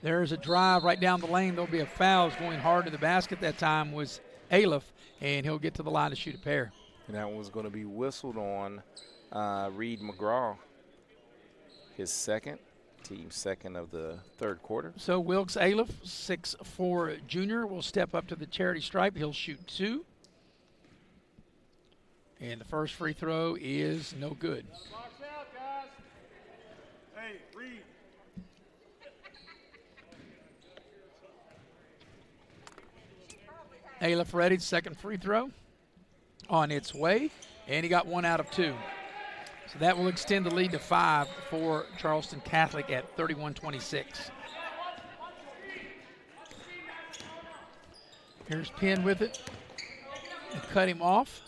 There's a drive right down the lane. There'll be a foul. Going hard to the basket that time was Aleph, and he'll get to the line to shoot a pair. And that one was going to be whistled on Reed McGraw, his second, team second of the third quarter. So Wilkes Aleph, 6'4" junior, will step up to the charity stripe. He'll shoot 2. And the first free throw is no good. Hey, Reed. Aleph ready, second free throw on its way, and he got 1 out of 2. So that will extend the lead to 5 for Charleston Catholic at 31-26. Here's Penn with it. They cut him off.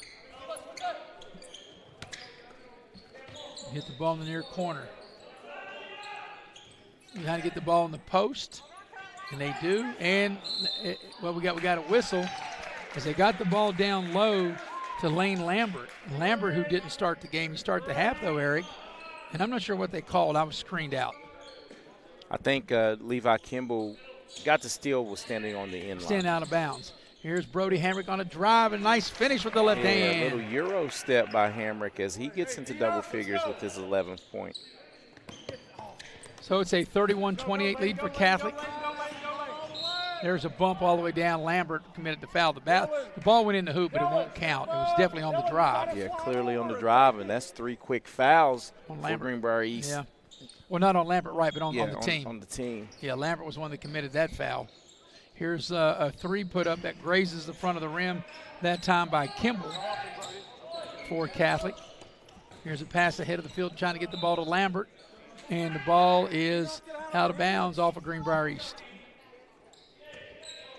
Hit the ball in the near corner. You got to get the ball in the post, and they do. And we got a whistle as they got the ball down low to Lane Lambert. Lambert, who didn't start the game, he started the half though, Eric. And I'm not sure what they called. I was screened out. I think Levi Kimball got the steal, was standing on the end line. Standing out of bounds. Here's Brody Hamrick on a drive, and nice finish with the left hand. A little Euro step by Hamrick as he gets into double figures with his 11th point. So it's a 31-28 lead for Catholic. There's a bump all the way down. Lambert committed the foul. The ball went in the hoop, but it won't count. It was definitely on the drive. Yeah, clearly on the drive, and that's 3 quick fouls for Greenbrier East. Yeah. Well, not on Lambert, right, but on the team. On the team. Yeah, Lambert was one that committed that foul. Here's a 3 put up that grazes the front of the rim, that time by Kimball for Catholic. Here's a pass ahead of the field trying to get the ball to Lambert, and the ball is out of bounds off of Greenbrier East.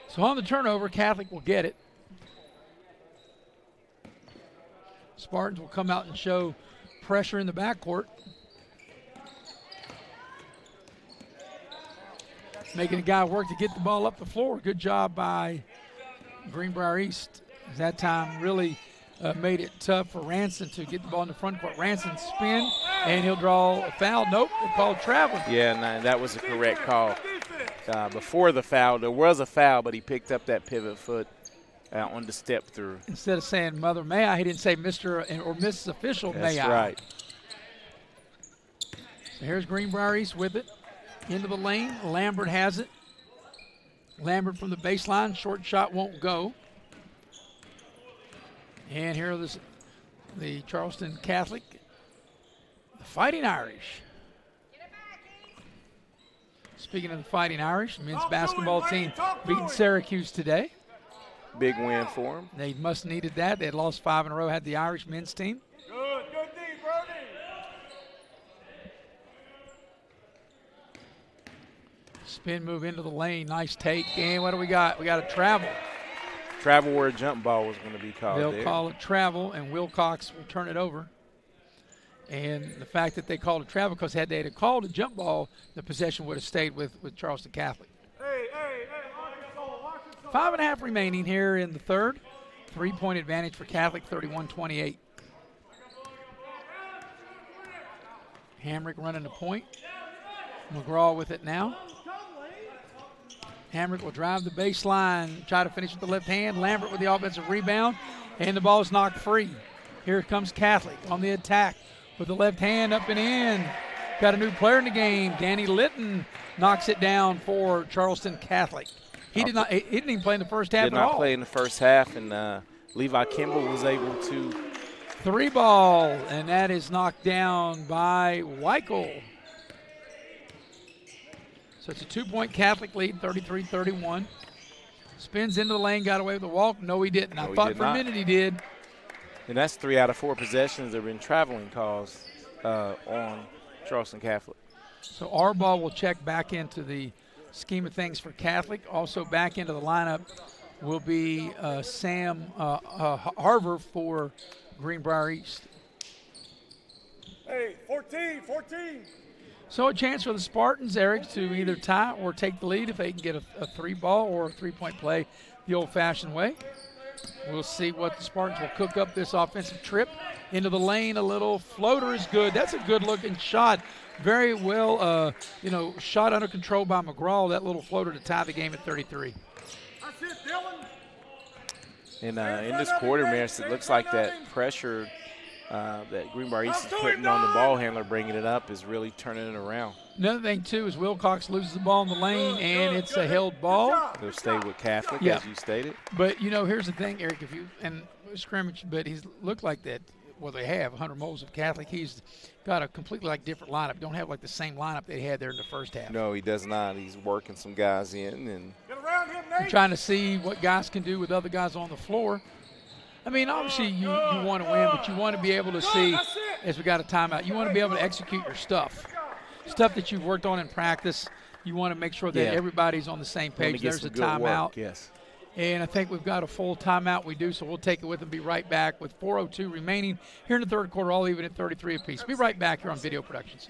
So on the turnover, Catholic will get it. Spartans will come out and show pressure in the backcourt. Making a guy work to get the ball up the floor. Good job by Greenbrier East. That time really made it tough for Ranson to get the ball in the front court. Ranson spin, and he'll draw a foul. Nope, they called traveling. Yeah, that was a correct call. Before the foul, there was a foul, but he picked up that pivot foot on the step through. Instead of saying, Mother, may I, he didn't say Mr. or Mrs. Official, may I. That's right. So here's Greenbrier East with it. Into the lane. Lambert has it. Lambert from the baseline. Short shot won't go. And here is the Charleston Catholic, the Fighting Irish. Speaking of the Fighting Irish, men's basketball team beating Syracuse today. Big win for them. They must have needed that. They had lost 5 in a row, had the Irish men's team. Good D, Brody. Spin move into the lane. Nice take. And what do we got? We got a travel. Travel where a jump ball was going to be called. They'll call it travel, and Wilcox will turn it over. And the fact that they called it travel, because had they called a jump ball, the possession would have stayed with Charleston Catholic. 5.5 remaining here in the third. 3-point advantage for Catholic, 31-28. Hamrick running the point. McGraw with it now. Hamrick will drive the baseline, try to finish with the left hand. Lambert with the offensive rebound, and the ball is knocked free. Here comes Catholic on the attack with the left hand up and in. Got a new player in the game. Danny Litton knocks it down for Charleston Catholic. He did not. He didn't even play in the first half Did at all. not play in the first half, and Levi Kimball was able to. 3 ball, and that is knocked down by Weichel. So it's a 2-point Catholic lead, 33-31. Spins into the lane, got away with the walk. No, he didn't. I thought for a minute he did. And that's 3 out of 4 possessions that have been traveling calls on Charleston Catholic. So our ball will check back into the scheme of things for Catholic. Also back into the lineup will be Sam Harver for Greenbrier East. Hey, 14. So a chance for the Spartans, Eric, to either tie or take the lead if they can get a 3 ball or a 3-point play the old-fashioned way. We'll see what the Spartans will cook up this offensive trip. Into the lane, a little floater is good. That's a good-looking shot. Very well, shot under control by McGraw, that little floater to tie the game at 33. That's it, Dylan. And in this quarter, man, it looks like that pressure that Greenbrier East is putting on the ball handler, bringing it up, is really turning it around. Another thing, too, is Wilcox loses the ball in the lane, and it's a held ball. They'll stay with Catholic, Yeah. as you stated. But, here's the thing, Eric, scrimmage, but he's looked like that. Well, they have Hunter Moles of Catholic. He's got a completely different lineup. Don't have the same lineup they had there in the first half. No, he does not. He's working some guys in and trying to see what guys can do with other guys on the floor. I mean, obviously you want to win, but you want to be able to see, as we got a timeout, you want to be able to execute your stuff that you've worked on in practice. You want to make sure that everybody's on the same page. There's a timeout. Yes. And I think we've got a full timeout. We do, so we'll take it with and be right back with 4:02 remaining here in the third quarter, all even at 33 apiece. Be right back here on Video Productions.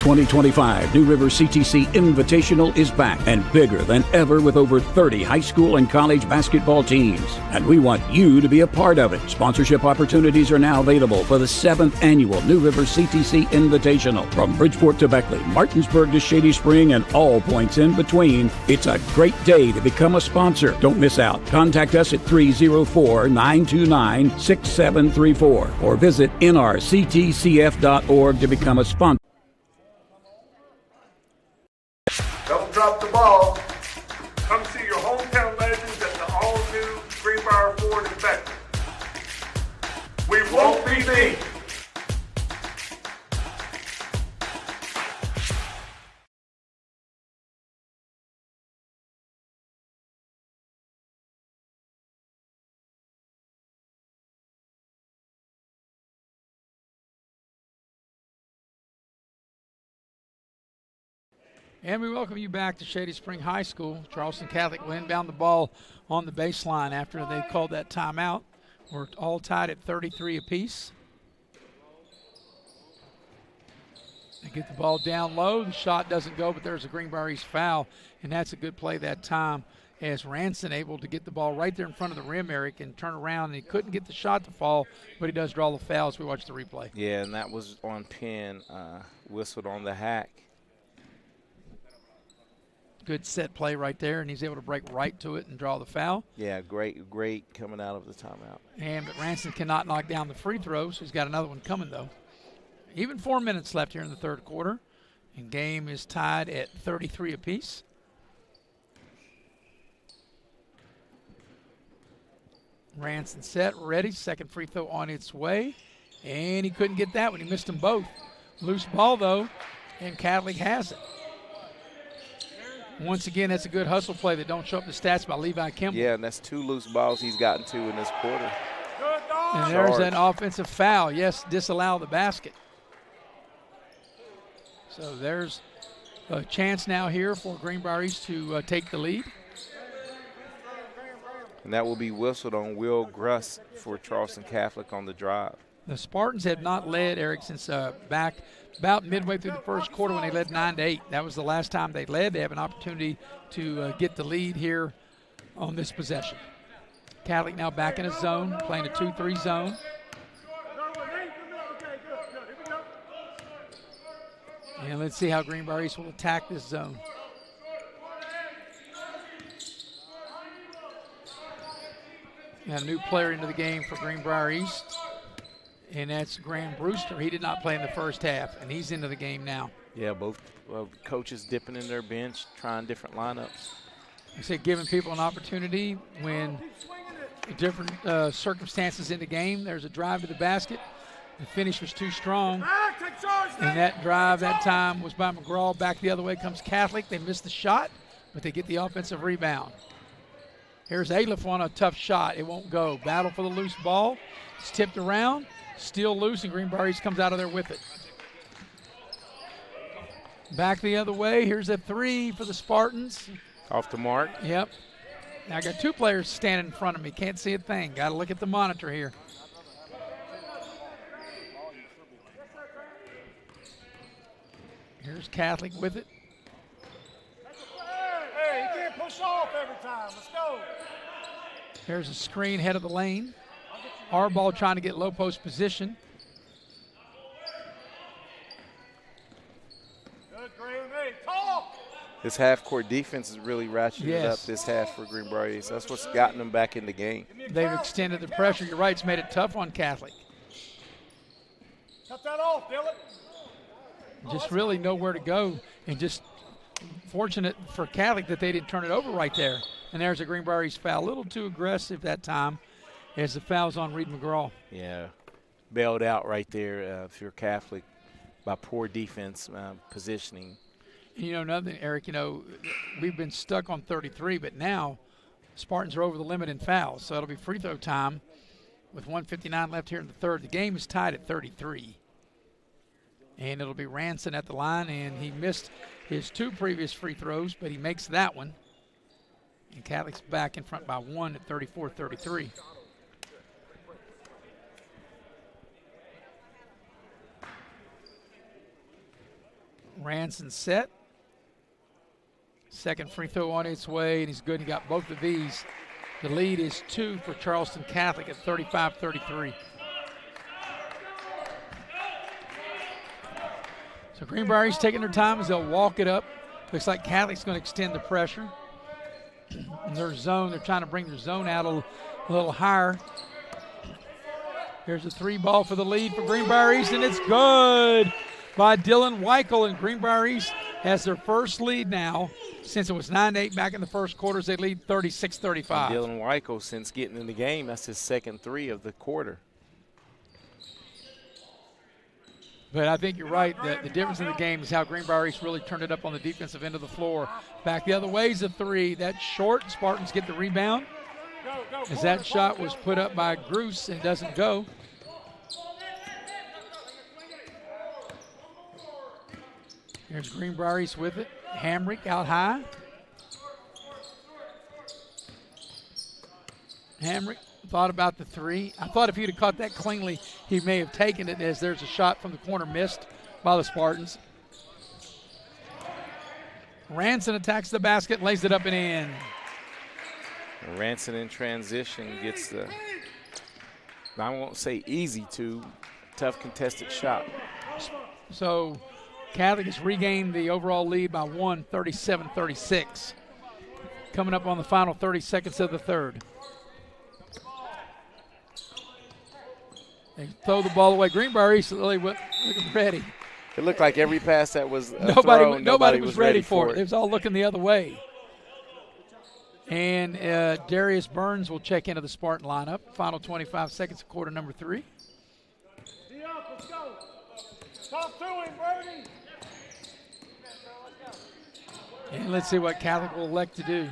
2025 New River CTC Invitational is back and bigger than ever with over 30 high school and college basketball teams. And we want you to be a part of it. Sponsorship opportunities are now available for the 7th annual New River CTC Invitational. From Bridgeport to Beckley, Martinsburg to Shady Spring, and all points in between, it's a great day to become a sponsor. Don't miss out. Contact us at 304-929-6734 or visit nrctcf.org to become a sponsor. Don't drop the ball. Come see your hometown legends at the all-new Greenbrier Ford in Beckley. We won't be beat. And we welcome you back to Shady Spring High School. Charleston Catholic will inbound the ball on the baseline after they called that timeout. We're all tied at 33 apiece. They get the ball down low. The shot doesn't go, but there's a Greenbrier East foul, and that's a good play that time as Ranson able to get the ball right there in front of the rim, Eric, and turn around. And he couldn't get the shot to fall, but he does draw the foul as we watch the replay. Yeah, and that was on pin, whistled on the hack. Good set play right there, and he's able to break right to it and draw the foul. Yeah, great coming out of the timeout. But Ranson cannot knock down the free throw, so he's got another one coming, though. Even 4 minutes left here in the third quarter, and game is tied at 33 apiece. Ranson set, ready, second free throw on its way, and he couldn't get that one. He missed them both. Loose ball, though, and Catholic has it. Once again, that's a good hustle play that don't show up the stats by Levi Kimball. Yeah, and that's 2 loose balls he's gotten to in this quarter. And there's an offensive foul. Yes, disallow the basket. So there's a chance now here for Greenbrier East to take the lead. And that will be whistled on Will Gruss for Charleston Catholic on the drive. The Spartans have not led, Eric, since back about midway through the first quarter when they led 9-8. That was the last time they led. They have an opportunity to get the lead here on this possession. Catholic now back in a zone, playing a 2-3 zone. And let's see how Greenbrier East will attack this zone. Got a new player into the game for Greenbrier East, and that's Graham Brewster. He did not play in the first half, and he's into the game now. Yeah, both coaches dipping in their bench, trying different lineups. I say giving people an opportunity when different circumstances in the game. There's a drive to the basket. The finish was too strong. And that drive that time was by McGraw. Back the other way comes Catholic. They missed the shot, but they get the offensive rebound. Here's Aliff on a tough shot. It won't go. Battle for the loose ball. It's tipped around. Still loose, and Greenbrier East comes out of there with it. Back the other way. Here's a three for the Spartans. Off the mark. Yep. Now I got two players standing in front of me. Can't see a thing. Got to look at the monitor here. Here's Catholic with it. Hey, you can't push off every time. Let's go. Here's a screen head of the lane. Our ball trying to get low post position. Good, Green. Hey, talk. This half-court defense is really ratcheted Yes. up this half for Greenbrier East. That's what's gotten them back in the game. They've extended the pressure. You're right. It's made it tough on Catholic. Cut that off, Dylan. Just really know where to go, and just fortunate for Catholic that they didn't turn it over right there. And there's a Greenbrier East foul. A little too aggressive that time as the foul's on Reed McGraw. Yeah, bailed out right there if you're Catholic by poor defense positioning. You know, nothing, Eric, we've been stuck on 33, but now Spartans are over the limit in fouls. So it'll be free throw time with 1:59 left here in the third. The game is tied at 33. And it'll be Ranson at the line, and he missed his two previous free throws, but he makes that one. And Catholic's back in front by one at 34-33. Ranson set. Second free throw on its way, and he's good. He got both of these. The lead is 2 for Charleston Catholic at 35-33. So Greenbrier East taking their time as they'll walk it up. Looks like Catholic's going to extend the pressure. In their zone, they're trying to bring their zone out a little higher. Here's a three ball for the lead for Greenbrier East, and it's good by Dylan Weichel. And Greenbrier East has their first lead now. Since it was 9-8 back in the first quarters, they lead 36-35. Dylan Weichel, since getting in the game, that's his second three of the quarter. But I think you're right. The difference in the game is how Greenbrier East really turned it up on the defensive end of the floor. Back the other way is a three. That's short. Spartans get the rebound. As that shot was put up by Gruce and doesn't go. Here's Greenbrier East with it. Hamrick out high. Hamrick thought about the three. I thought if he'd have caught that cleanly, he may have taken it, as there's a shot from the corner missed by the Spartans. Ranson attacks the basket, lays it up and in. Ranson in transition gets the, I won't say easy to, tough contested shot. So Catholic has regained the overall lead by 1, 37-36. Coming up on the final 30 seconds of the third. They throw the ball away. Greenbrier East really looking ready. It looked like every pass that was thrown, nobody was ready for it. It was all looking the other way. And Darius Burns will check into the Spartan lineup. Final 25 seconds of quarter number 3. Let's go. Talk to him, Brady. And let's see what Catholic will elect to do.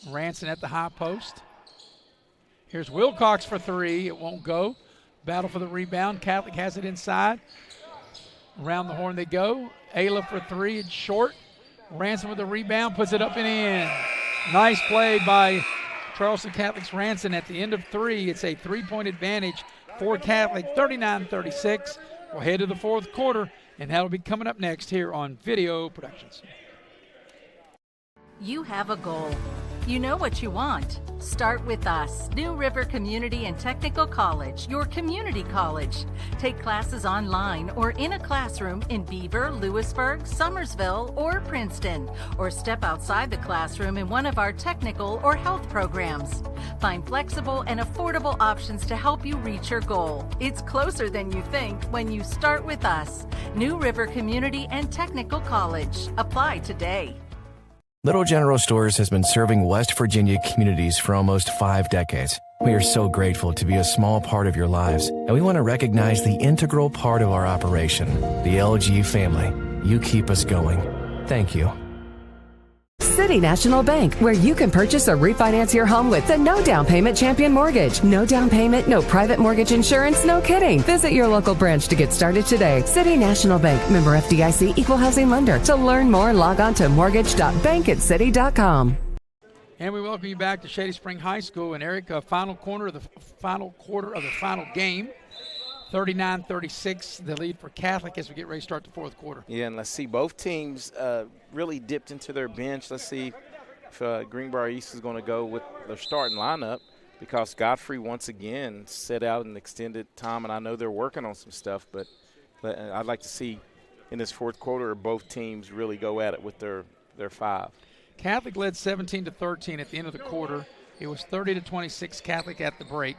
Ranson at the high post. Here's Wilcox for three. It won't go. Battle for the rebound. Catholic has it inside. Around the horn they go. Ayla for three. It's short. Ranson with the rebound. Puts it up and in. Nice play by Charleston Catholic's Ranson at the end of three. It's a three-point advantage for Catholic, 39-36. We'll head to the fourth quarter, and that'll be coming up next here on Video Productions. You have a goal. You know what you want. Start with us. New River Community and Technical College, your community college. Take classes online or in a classroom in Beaver, Lewisburg, Summersville, or Princeton. Or step outside the classroom in one of our technical or health programs. Find flexible and affordable options to help you reach your goal. It's closer than you think when you start with us. New River Community and Technical College. Apply today. Little General Stores has been serving West Virginia communities for almost 5 decades. We are so grateful to be a small part of your lives, and we want to recognize the integral part of our operation, the LG family. You keep us going. Thank you. City National Bank, where you can purchase or refinance your home with the no down payment champion mortgage. No down payment, no private mortgage insurance, no kidding. Visit your local branch to get started today. City National Bank, member FDIC, equal housing lender. To learn more, log on to mortgage.bankatcity.com. And we welcome you back to Shady Spring High School. And Eric, final quarter of the final game. 39-36, the lead for Catholic as we get ready to start the fourth quarter. Yeah, and let's see, both teams really dipped into their bench. Let's see if Greenbrier East is going to go with their starting lineup, because Godfrey once again set out an extended time, and I know they're working on some stuff, but I'd like to see in this fourth quarter both teams really go at it with their 5. Catholic led 17-13 at the end of the quarter. It was 30-26 Catholic at the break.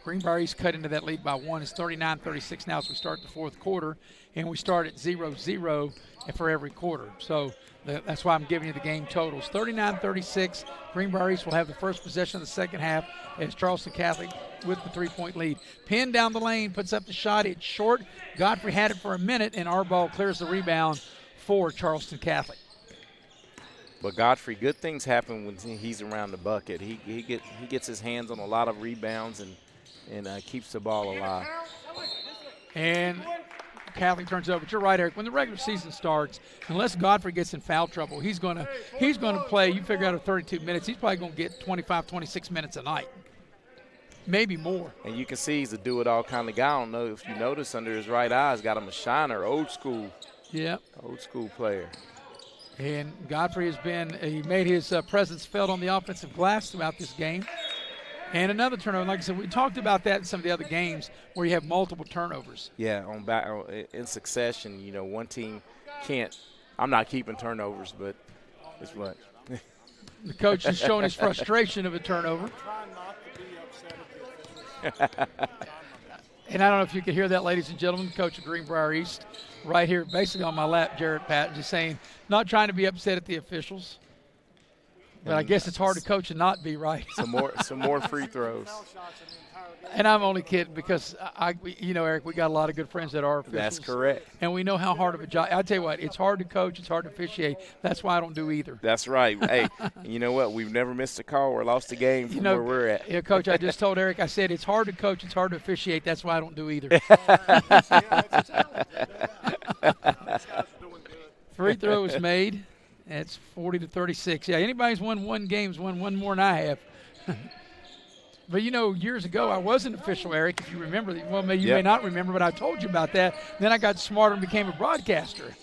Greenbrier East cut into that lead by 1. It's 39-36 now as we start the fourth quarter, and we start at 0-0 for every quarter. So that's why I'm giving you the game totals. 39-36, Greenbrier East will have the first possession of the second half as Charleston Catholic with the 3-point lead. Penn down the lane, puts up the shot. It's short. Godfrey had it for a minute, and our ball clears the rebound for Charleston Catholic. But Godfrey, good things happen when he's around the bucket. He gets his hands on a lot of rebounds and keeps the ball alive. And Catholic turns over. But you're right, Eric. When the regular season starts, unless Godfrey gets in foul trouble, he's going to play. You figure out 32 minutes. He's probably going to get 25, 26 minutes a night, maybe more. And you can see he's a do-it-all kind of guy. I don't know if you notice under his right eye, he's got him a shiner, old school player. And Godfrey he made his presence felt on the offensive glass throughout this game. And another turnover, like I said, we talked about that in some of the other games where you have multiple turnovers. Yeah, in succession, one team can't. I'm not keeping turnovers, but it's what. The coach is showing his frustration of a turnover. And I don't know if you can hear that, ladies and gentlemen, Coach of Greenbrier East, right here, basically on my lap, Jarrett Patton, just saying, not trying to be upset at the officials. But I guess it's hard to coach and not be, right? Some more free throws. And I'm only kidding because, Eric, we got a lot of good friends that are officials. That's correct. And we know how hard of a job. I tell you what, it's hard to coach. It's hard to officiate. That's why I don't do either. That's right. Hey, you know what? We've never missed a call or lost a game from where we're at. Yeah, Coach, I just told Eric, I said it's hard to coach. It's hard to officiate. That's why I don't do either. Free throw was made. It's 40-36. Yeah, anybody's won one game's won one more than I have. But, years ago I was an official, Eric, if you remember. Well, you may not remember, but I told you about that. Then I got smarter and became a broadcaster.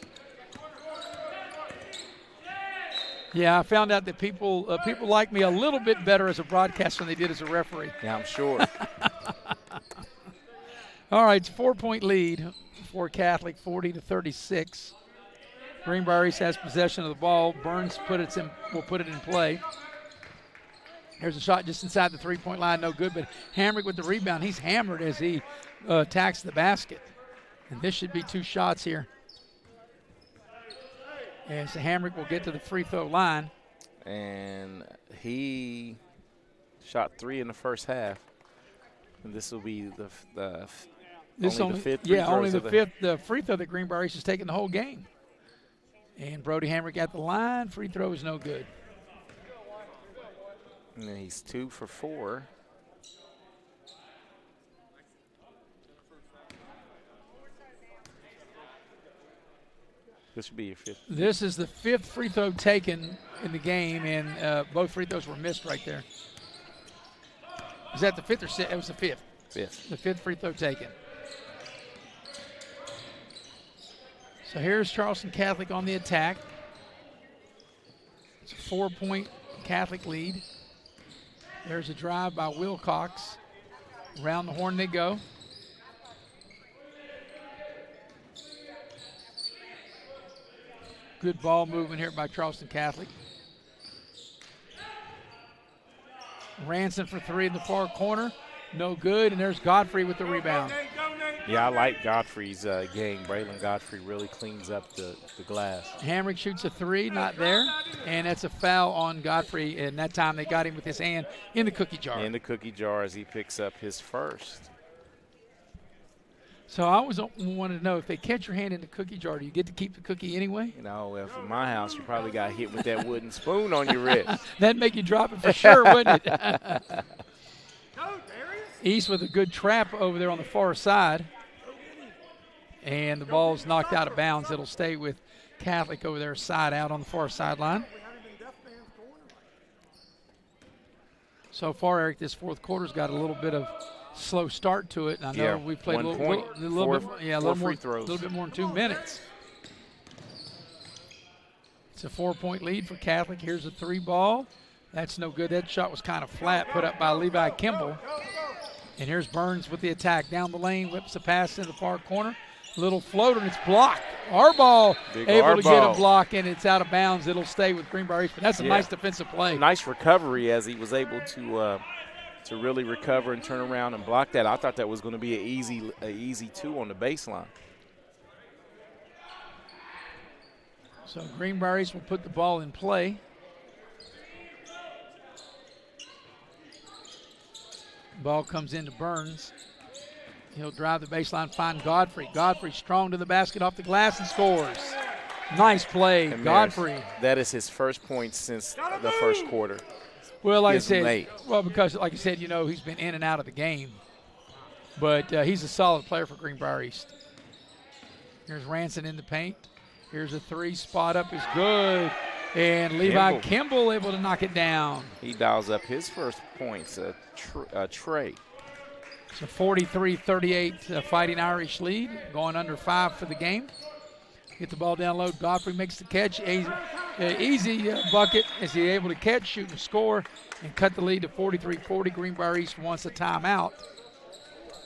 Yeah, I found out that people like me a little bit better as a broadcaster than they did as a referee. Yeah, I'm sure. All right, it's a 4-point lead for Catholic, 40-36. Greenbrier East has possession of the ball. Burns will put it in play. There's a shot just inside the 3-point line, no good, but Hamrick with the rebound. He's hammered as he attacks the basket. And this should be 2 shots here. And so Hamrick will get to the free throw line. And he shot 3 in the first half. And this will be the fifth. Yeah, only the fifth free throw that Greenbrier East has taken the whole game. And Brody Hamrick at the line. Free throw is no good. And then he's 2 for 4. This would be your 5th. This is the 5th free throw taken in the game, and both free throws were missed right there. Is that the 5th or 6th? It was the 5th. 5th. The 5th free throw taken. So here's Charleston Catholic on the attack. It's a 4-point Catholic lead. There's a drive by Wilcox. Around the horn they go. Good ball movement here by Charleston Catholic. Ranson for three in the far corner. No good, and there's Godfrey with the rebound. Yeah, I like Godfrey's game. Braylon Godfrey really cleans up the glass. Hamrick shoots a three, not there, and that's a foul on Godfrey, and that time they got him with his hand in the cookie jar. In the cookie jar as he picks up his first. So I always wanted to know, if they catch your hand in the cookie jar, do you get to keep the cookie anyway? You know, if in my house, you probably got hit with that wooden spoon on your wrist. That'd make you drop it for sure, wouldn't it? East with a good trap over there on the far side. And the ball's knocked out of bounds. It'll stay with Catholic over there, side out on the far sideline. So far, Eric, this fourth quarter's got a little bit of slow start to it. And I know we played a little bit more than 2 minutes. It's a 4-point lead for Catholic. Here's a three ball. That's no good. That shot was kind of flat, put up by Levi Kimball. And here's Burns with the attack down the lane, whips the pass in the far corner. Little floater, and it's blocked. Our able to get a block, and it's out of bounds. It'll stay with Greenbrier East, but that's a nice defensive play. Nice recovery as he was able to really recover and turn around and block that. I thought that was going to be an easy two on the baseline. So Greenbrier East will put the ball in play. Ball comes into Burns. He'll drive the baseline, find Godfrey. Godfrey strong to the basket, off the glass, and scores. Nice play, Godfrey. That is his first point since the first quarter. Well, like I said, because like I said, you know, he's been in and out of the game. But he's a solid player for Greenbrier East. Here's Ranson in the paint. Here's a three, spot up is good. And Levi Kimball able to knock it down. He dials up his first points, Trey. It's a 43-38 Fighting Irish lead, going under 5 for the game. Get the ball down low. Godfrey makes the catch. Easy bucket as he's able to catch, shoot, and score, and cut the lead to 43-40. Greenbrier East wants a timeout.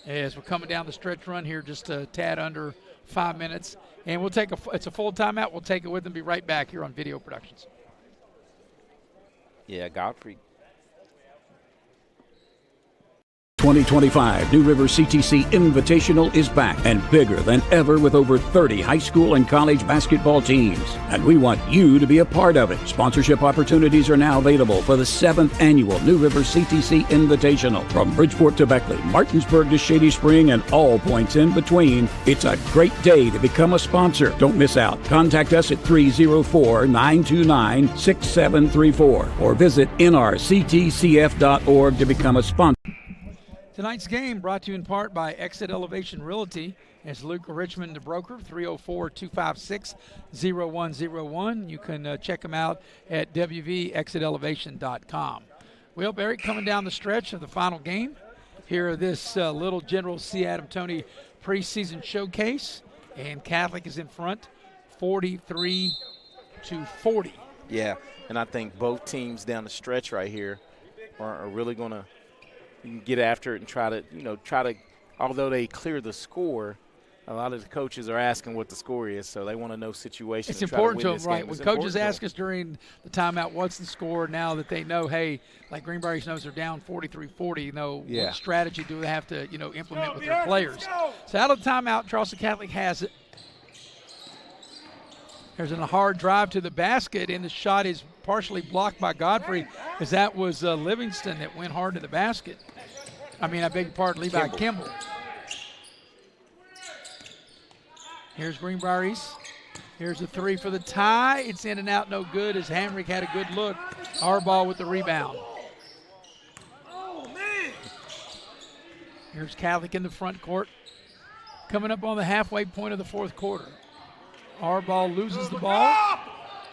As we're coming down the stretch run here, just a tad under 5 minutes. And we'll take it's a full timeout. We'll take it with them. Be right back here on Video Productions. Yeah, Godfrey. 2025 New River CTC Invitational is back and bigger than ever with over 30 high school and college basketball teams. And we want you to be a part of it. Sponsorship opportunities are now available for the 7th annual New River CTC Invitational. From Bridgeport to Beckley, Martinsburg to Shady Spring, and all points in between, it's a great day to become a sponsor. Don't miss out. Contact us at 304-929-6734 or visit nrctcf.org to become a sponsor. Tonight's game brought to you in part by Exit Elevation Realty. As Luke Richmond, the broker, 304-256-0101. You can check them out at wvexitelevation.com. Well, Eric, coming down the stretch of the final game here of this Little General C. Adam Toney preseason showcase, and Catholic is in front, 43-40. Yeah, and I think both teams down the stretch right here are really going to get after it and try to, although they clear the score, a lot of the coaches are asking what the score is, so they want to know situations. It's important to them, right? When coaches ask us during the timeout, what's the score, now that they know, hey, like Greenbrier knows they're down 43-40, what strategy do they have to, implement with their players? So out of the timeout, Charleston Catholic has it. There's a hard drive to the basket, and the shot is partially blocked by Godfrey, as that was Livingston that went hard to the basket. I beg your pardon, Levi Kimball. Here's Greenbrier East. Here's a three for the tie. It's in and out, no good, as Hamrick had a good look. Our ball with the rebound. Here's Catholic in the front court, coming up on the halfway point of the fourth quarter. Our ball loses the ball.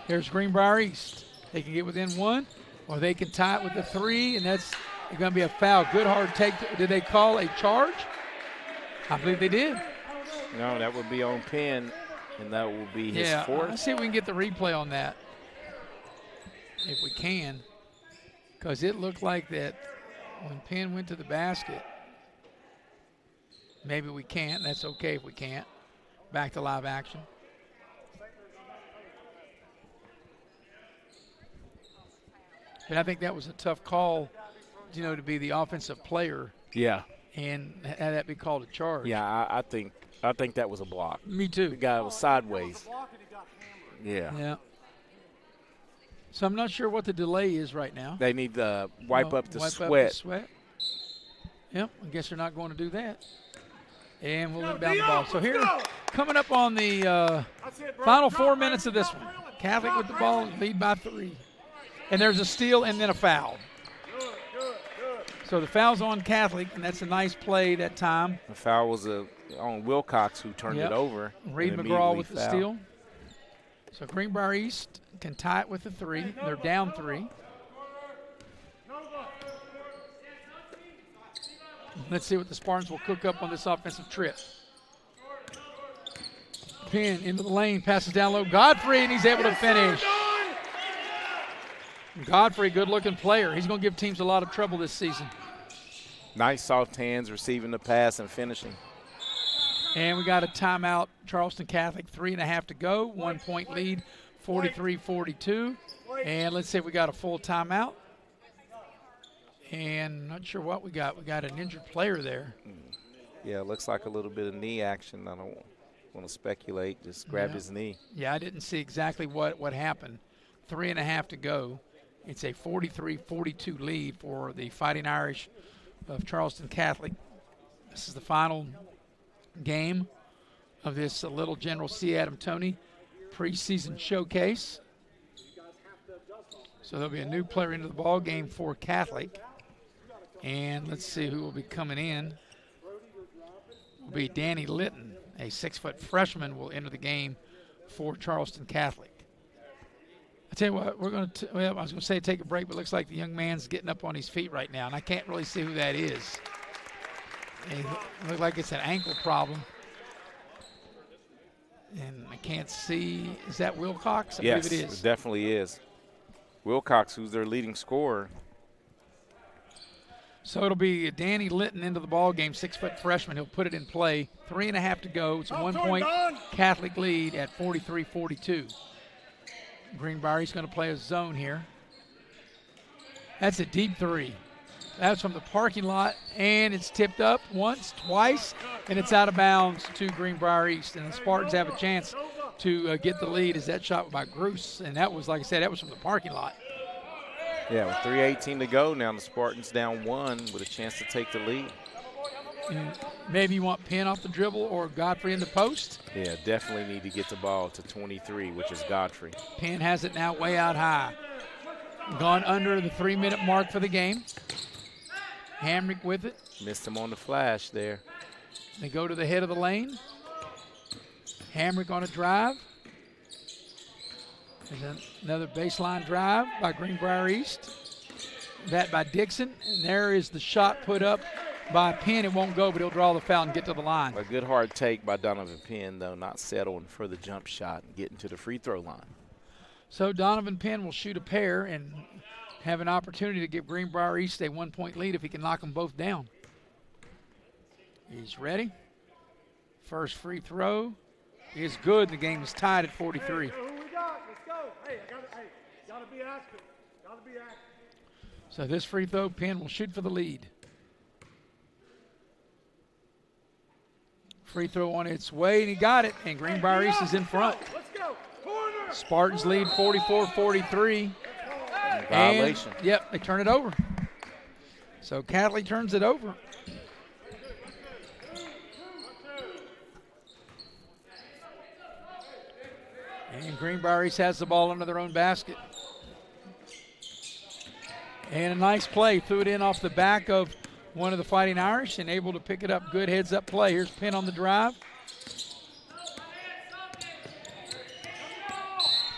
Here's Greenbrier East. They can get within one, or they can tie it with the three, and that's going to be a foul. Good hard take. Did they call a charge? I believe they did. No, that would be on Penn, and that will be his fourth. Let's see if we can get the replay on that, if we can. because it looked like that when Penn went to the basket. Maybe we can't. That's okay if we can't. Back to live action. But I think that was a tough call, to be the offensive player. Yeah. And have that be called a charge. Yeah, I think that was a block. Me too. The guy was sideways. Yeah. Yeah. So I'm not sure what the delay is right now. They need to wipe up the sweat. Up the sweat. Yep, I guess they're not going to do that. And we'll inbound the ball. So here, coming up on the final 4 minutes of this one. Catholic with the ball, lead by 3. And there's a steal and then a foul. So the foul's on Catholic, and that's a nice play that time. The foul was on Wilcox, who turned it over. Reed McGraw with the steal. So Greenbrier East can tie it with the 3. They're down 3. Let's see what the Spartans will cook up on this offensive trip. Penn into the lane, passes down low. Godfrey, and he's able to finish. Godfrey, good-looking player. He's going to give teams a lot of trouble this season. Nice soft hands, receiving the pass and finishing. And we got a timeout, Charleston Catholic, 3.5 to go. 1 point lead, 43-42. And let's say we got a full timeout. And not sure what we got. We got an injured player there. Yeah, it looks like a little bit of knee action. I don't want to speculate. Just grabbed his knee. Yeah, I didn't see exactly what happened. 3.5 to go. It's a 43-42 lead for the Fighting Irish of Charleston Catholic. This is the final game of this Little General C. Adam Toney preseason showcase. So there'll be a new player into the ball game for Catholic. And let's see who will be coming in. It will be Danny Litton, a 6-foot freshman, will enter the game for Charleston Catholic. I tell you what, we're going to, I was going to say take a break, but it looks like the young man's getting up on his feet right now, and I can't really see who that is. It looks like it's an ankle problem. And I can't see, is that Wilcox? I yes, believe it is. It definitely is. Wilcox, who's their leading scorer. So it'll be Danny Litton into the ball game, 6-foot freshman. He'll put it in play. 3.5 to go. It's a 1 point Catholic lead at 43-42. Greenbrier, he's going to play a zone here. That's a deep 3. That's from the parking lot, and it's tipped up once, twice, and it's out of bounds to Greenbrier East. And the Spartans have a chance to get the lead as that shot by Gruss. And that was, like I said, that was from the parking lot. Yeah, with 3:18 to go now, the Spartans down 1 with a chance to take the lead. And maybe you want Penn off the dribble or Godfrey in the post. Yeah, definitely need to get the ball to 23, which is Godfrey. Penn has it now way out high. Gone under the 3-minute mark for the game. Hamrick with it. Missed him on the flash there. They go to the head of the lane. Hamrick on a drive. There's another baseline drive by Greenbrier East. That by Dixon. And there is the shot put up by Penn. It won't go, but he'll draw the foul and get to the line. A good hard take by Donovan Penn, though, not settling for the jump shot and getting to the free throw line. So Donovan Penn will shoot a pair and have an opportunity to give Greenbrier East a 1 point lead if he can knock them both down. He's ready. First free throw is good. The game is tied at 43. So this free throw, Penn will shoot for the lead. Free throw on its way, and he got it, and Greenbrier East is in front. Spartans lead 44-43. Violation. And, yep, they turn it over. So Catholic turns it over. And Greenbrier East has the ball under their own basket. And a nice play. Threw it in off the back of one of the Fighting Irish and able to pick it up. Good heads-up play. Here's Penn on the drive.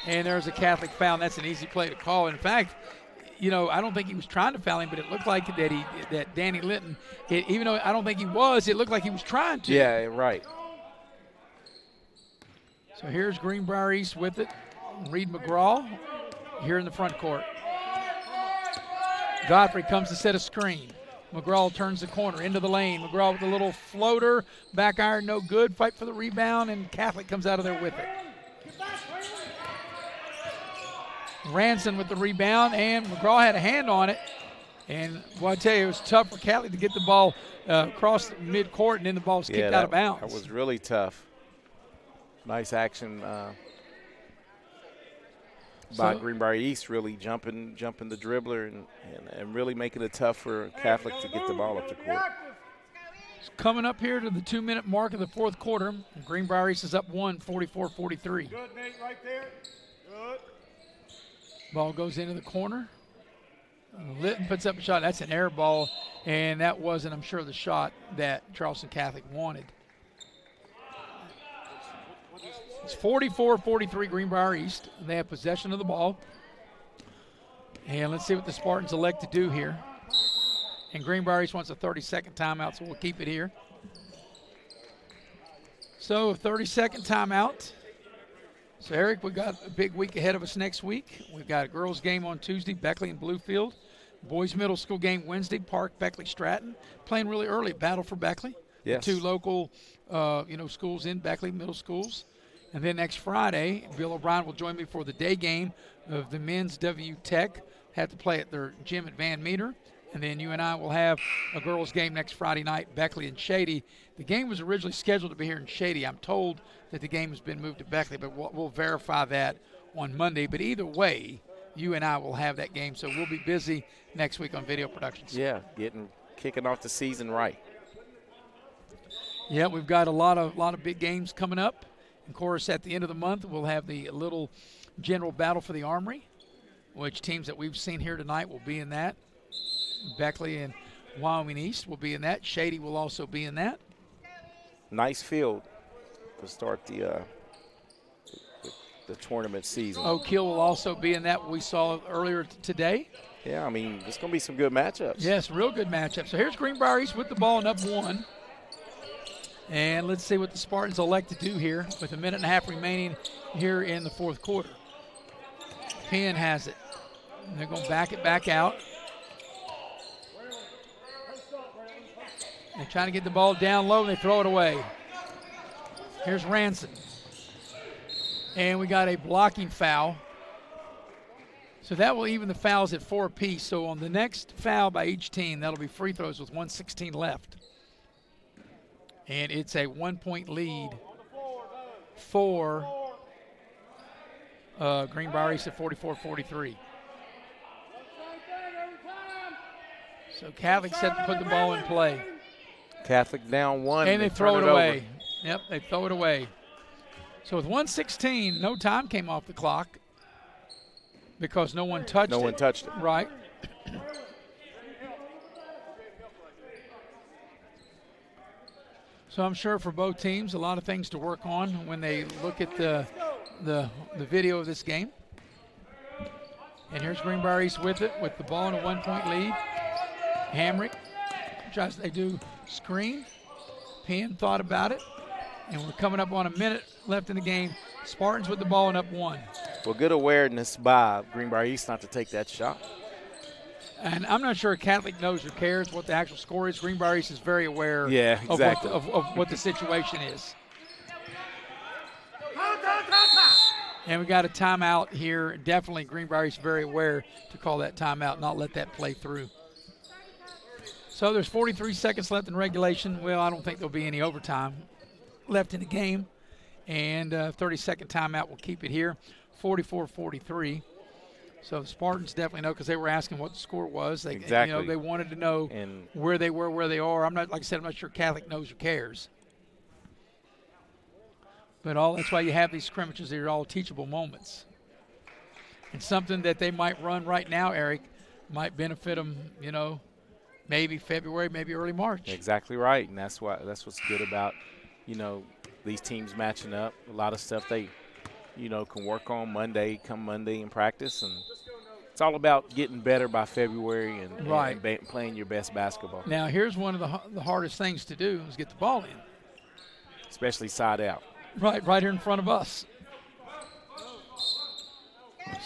And there's a Catholic foul. That's an easy play to call. In fact, you know, I don't think he was trying to foul him, but it looked like that Danny Litton, even though I don't think he was, it looked like he was trying to. Yeah, right. So here's Greenbrier East with it. Reed McGraw here in the front court. Godfrey comes to set a screen. McGraw turns the corner into the lane. McGraw with a little floater. Back iron, no good. Fight for the rebound, and Catholic comes out of there with it. Ranson with the rebound, and McGraw had a hand on it. And well, I tell you, it was tough for Catholic to get the ball across the midcourt, and then the ball was kicked out of bounds. That was really tough. Nice action by Greenbrier East, really jumping the dribbler and really making it tough for Catholic to get the ball up the court. It's coming up here to the 2-minute mark of the fourth quarter. Greenbrier East is up 44-43. Good, Nate, right there. Good. Ball goes into the corner. Litton puts up a shot. That's an air ball, and that wasn't, I'm sure, the shot that Charleston Catholic wanted. It's 44-43 Greenbrier East. They have possession of the ball. And let's see what the Spartans elect to do here. And Greenbrier East wants a 30-second timeout, so we'll keep it here. So a 30-second timeout. So, Eric, we've got a big week ahead of us next week. We've got a girls' game on Tuesday, Beckley and Bluefield. Boys' middle school game Wednesday, Park, Beckley, Stratton. Playing really early, battle for Beckley. Yes. 2 local, schools in Beckley, middle schools. And then next Friday, Bill O'Brien will join me for the day game of the men's W Tech. Have to play at their gym at Van Meter. And then you and I will have a girls' game next Friday night, Beckley and Shady. The game was originally scheduled to be here in Shady. I'm told that the game has been moved to Beckley, but we'll verify that on Monday. But either way, you and I will have that game, so we'll be busy next week on Video Productions. Yeah, kicking off the season right. Yeah, we've got a lot of big games coming up. Of course, at the end of the month, we'll have the little general battle for the Armory, which teams that we've seen here tonight will be in that. Beckley and Wyoming East will be in that. Shady will also be in that. Nice field to start the tournament season. Oak Hill will also be in that we saw earlier today. Yeah, I mean, it's going to be some good matchups. Yes, real good matchups. So here's Greenbrier East with the ball and up 1. And let's see what the Spartans elect to do here with a minute and a half remaining here in the fourth quarter. Penn has it. And they're going to back it back out. They're trying to get the ball down low, and they throw it away. Here's Ranson. And we got a blocking foul. So that will even the fouls at 4 apiece. So on the next foul by each team, that'll be free throws with 1:16 left. And it's a 1-point lead for Greenbrier East at 44-43. So Catholic set to put the ball in play. Catholic down 1. And they throw it away. Yep, they throw it away. So with 1:16, no time came off the clock because no one touched it. No one touched it. Right. So I'm sure for both teams, a lot of things to work on when they look at the video of this game. And here's Greenbrier East with it, with the ball in a 1-point lead. Hamrick tries, they do screen. Penn thought about it. And we're coming up on a minute left in the game. Spartans with the ball and up 1. Well, good awareness by Greenbrier East not to take that shot. And I'm not sure Catholic knows or cares what the actual score is. Greenbrier East is very aware exactly. of what the situation is. And we got a timeout here. Definitely Greenbrier East very aware to call that timeout, not let that play through. So there's 43 seconds left in regulation. Well, I don't think there'll be any overtime left in the game. And 30-second timeout will keep it here, 44-43. So the Spartans definitely know because they were asking what the score was. Exactly. They wanted to know where they were, where they are. Like I said, I'm not sure Catholic knows or cares. But that's why you have these scrimmages. They're all teachable moments. And something that they might run right now, Eric, might benefit them, maybe February, maybe early March. Exactly right. And that's what's good about, these teams matching up. A lot of stuff they can work on Monday in practice, and it's all about getting better by February and playing your best basketball. Now, here's one of the hardest things to do is get the ball in. Especially side out. Right here in front of us.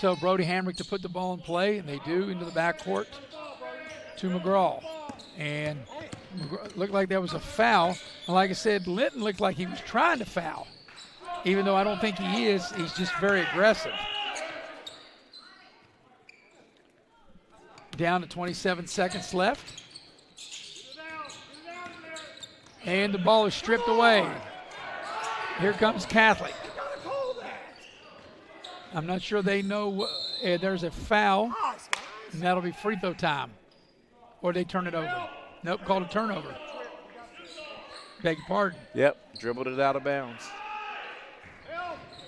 So Brody Hamrick to put the ball in play, and they do into the backcourt. to McGraw. And looked like that was a foul. And like I said, Linton looked like he was trying to foul. Even though I don't think he is, he's just very aggressive. Down to 27 seconds left. And the ball is stripped away. Here comes Catholic. I'm not sure they know there's a foul, and that'll be free throw time. Or they turn it over. Nope, called a turnover. Beg your pardon. Yep, dribbled it out of bounds.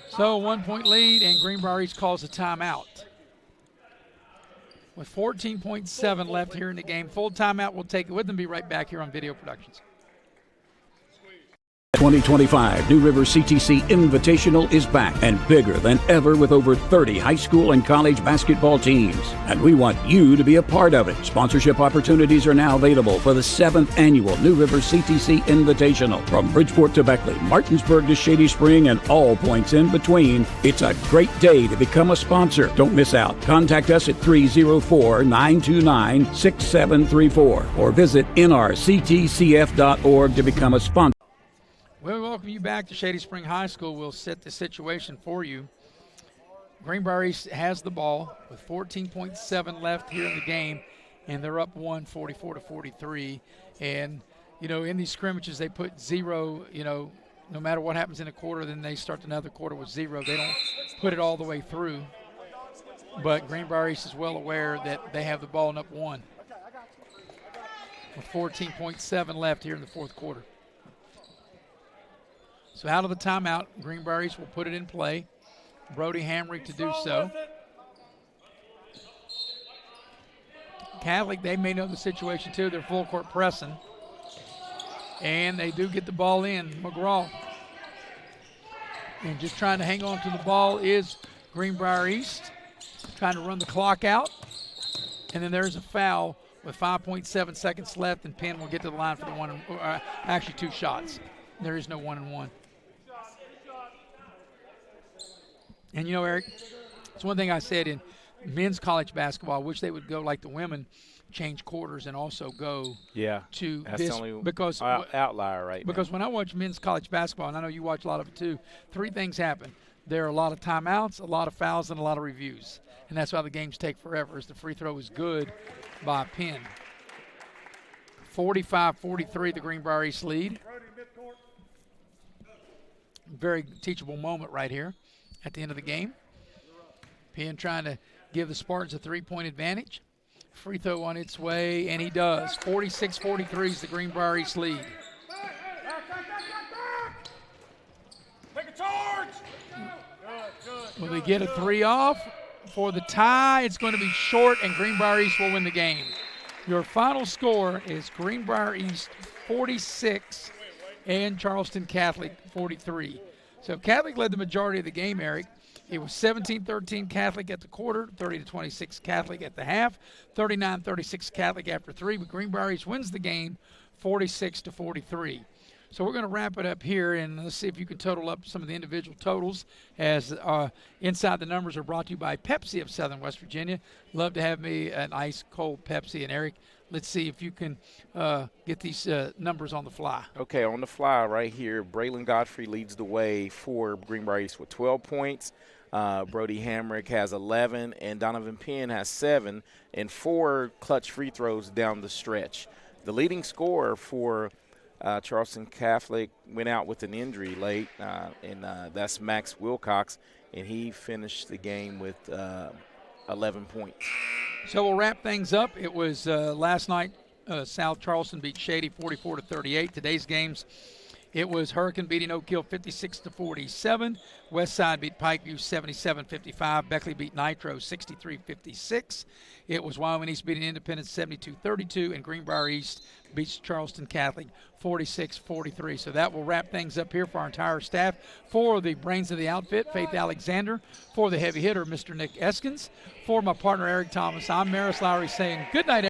So 1 point lead, and Greenbrier East calls a timeout. With 14.7 left here in the game. Full timeout, we'll take it with them. Be right back here on Video Productions. 2025 New River CTC Invitational is back and bigger than ever with over 30 high school and college basketball teams. And we want you to be a part of it. Sponsorship opportunities are now available for the 7th annual New River CTC Invitational. From Bridgeport to Beckley, Martinsburg to Shady Spring, and all points in between, it's a great day to become a sponsor. Don't miss out. Contact us at 304-929-6734 or visit nrctcf.org to become a sponsor. Well, we welcome you back to Shady Spring High School. We'll set the situation for you. Greenbrier East has the ball with 14.7 left here in the game, and they're up 44-43. And, you know, in these scrimmages, they put 0, you know, no matter what happens in a quarter, then they start another quarter with 0. They don't put it all the way through. But Greenbrier East is well aware that they have the ball and up 1. With 14.7 left here in the fourth quarter. So out of the timeout, Greenbrier East will put it in play. Brody Hamrick to do so. Catholic, they may know the situation too. They're full court pressing. And they do get the ball in. McGraw. And just trying to hang on to the ball is Greenbrier East. Trying to run the clock out. And then there's a foul with 5.7 seconds left, and Penn will get to the line for the actually 2 shots. There is no 1-and-1. And, you know, Eric, it's one thing I said in men's college basketball. I wish they would go like the women, change quarters and also go to that's this. The only because outlier right Because now. when I watch men's college basketball, and I know you watch a lot of it too, 3 things happen. There are a lot of timeouts, a lot of fouls, and a lot of reviews. And that's why the games take forever, is the free throw is good by Penn. 45-43, the Greenbrier East lead. Very teachable moment right here at the end of the game. Penn trying to give the Spartans a 3-point advantage. Free throw on its way, and he does. 46-43 is the Greenbrier East lead. Take a charge! Will they get a 3 off for the tie? It's going to be short, and Greenbrier East will win the game. Your final score is Greenbrier East 46 and Charleston Catholic 43. So Catholic led the majority of the game, Eric. It was 17-13 Catholic at the quarter, 30-26 Catholic at the half, 39-36 Catholic after 3. But Greenbrier East wins the game 46-43. So we're going to wrap it up here, and let's see if you can total up some of the individual totals, as Inside the Numbers are brought to you by Pepsi of Southern West Virginia. Love to have me an ice cold Pepsi. And Eric, let's see if you can get these numbers on the fly. Okay, on the fly right here, Braylon Godfrey leads the way for Greenbrier East with 12 points. Brody Hamrick has 11, and Donovan Penn has 7, and 4 clutch free throws down the stretch. The leading scorer for Charleston Catholic went out with an injury late, and that's Max Wilcox, and he finished the game with 11 points. So we'll wrap things up. It was last night, South Charleston beat Shady 44-38. Today's games, it was Hurricane beating Oak Hill 56-47. Westside beat Pikeview 77-55. Beckley beat Nitro 63-56. It was Wyoming East beating Independence 72-32, and Greenbrier East beats Charleston Catholic 46-43. So that will wrap things up here for our entire staff. For the brains of the outfit, Faith Alexander. For the heavy hitter, Mr. Nick Eskins. For my partner, Eric Thomas, I'm Maris Lowry saying good night.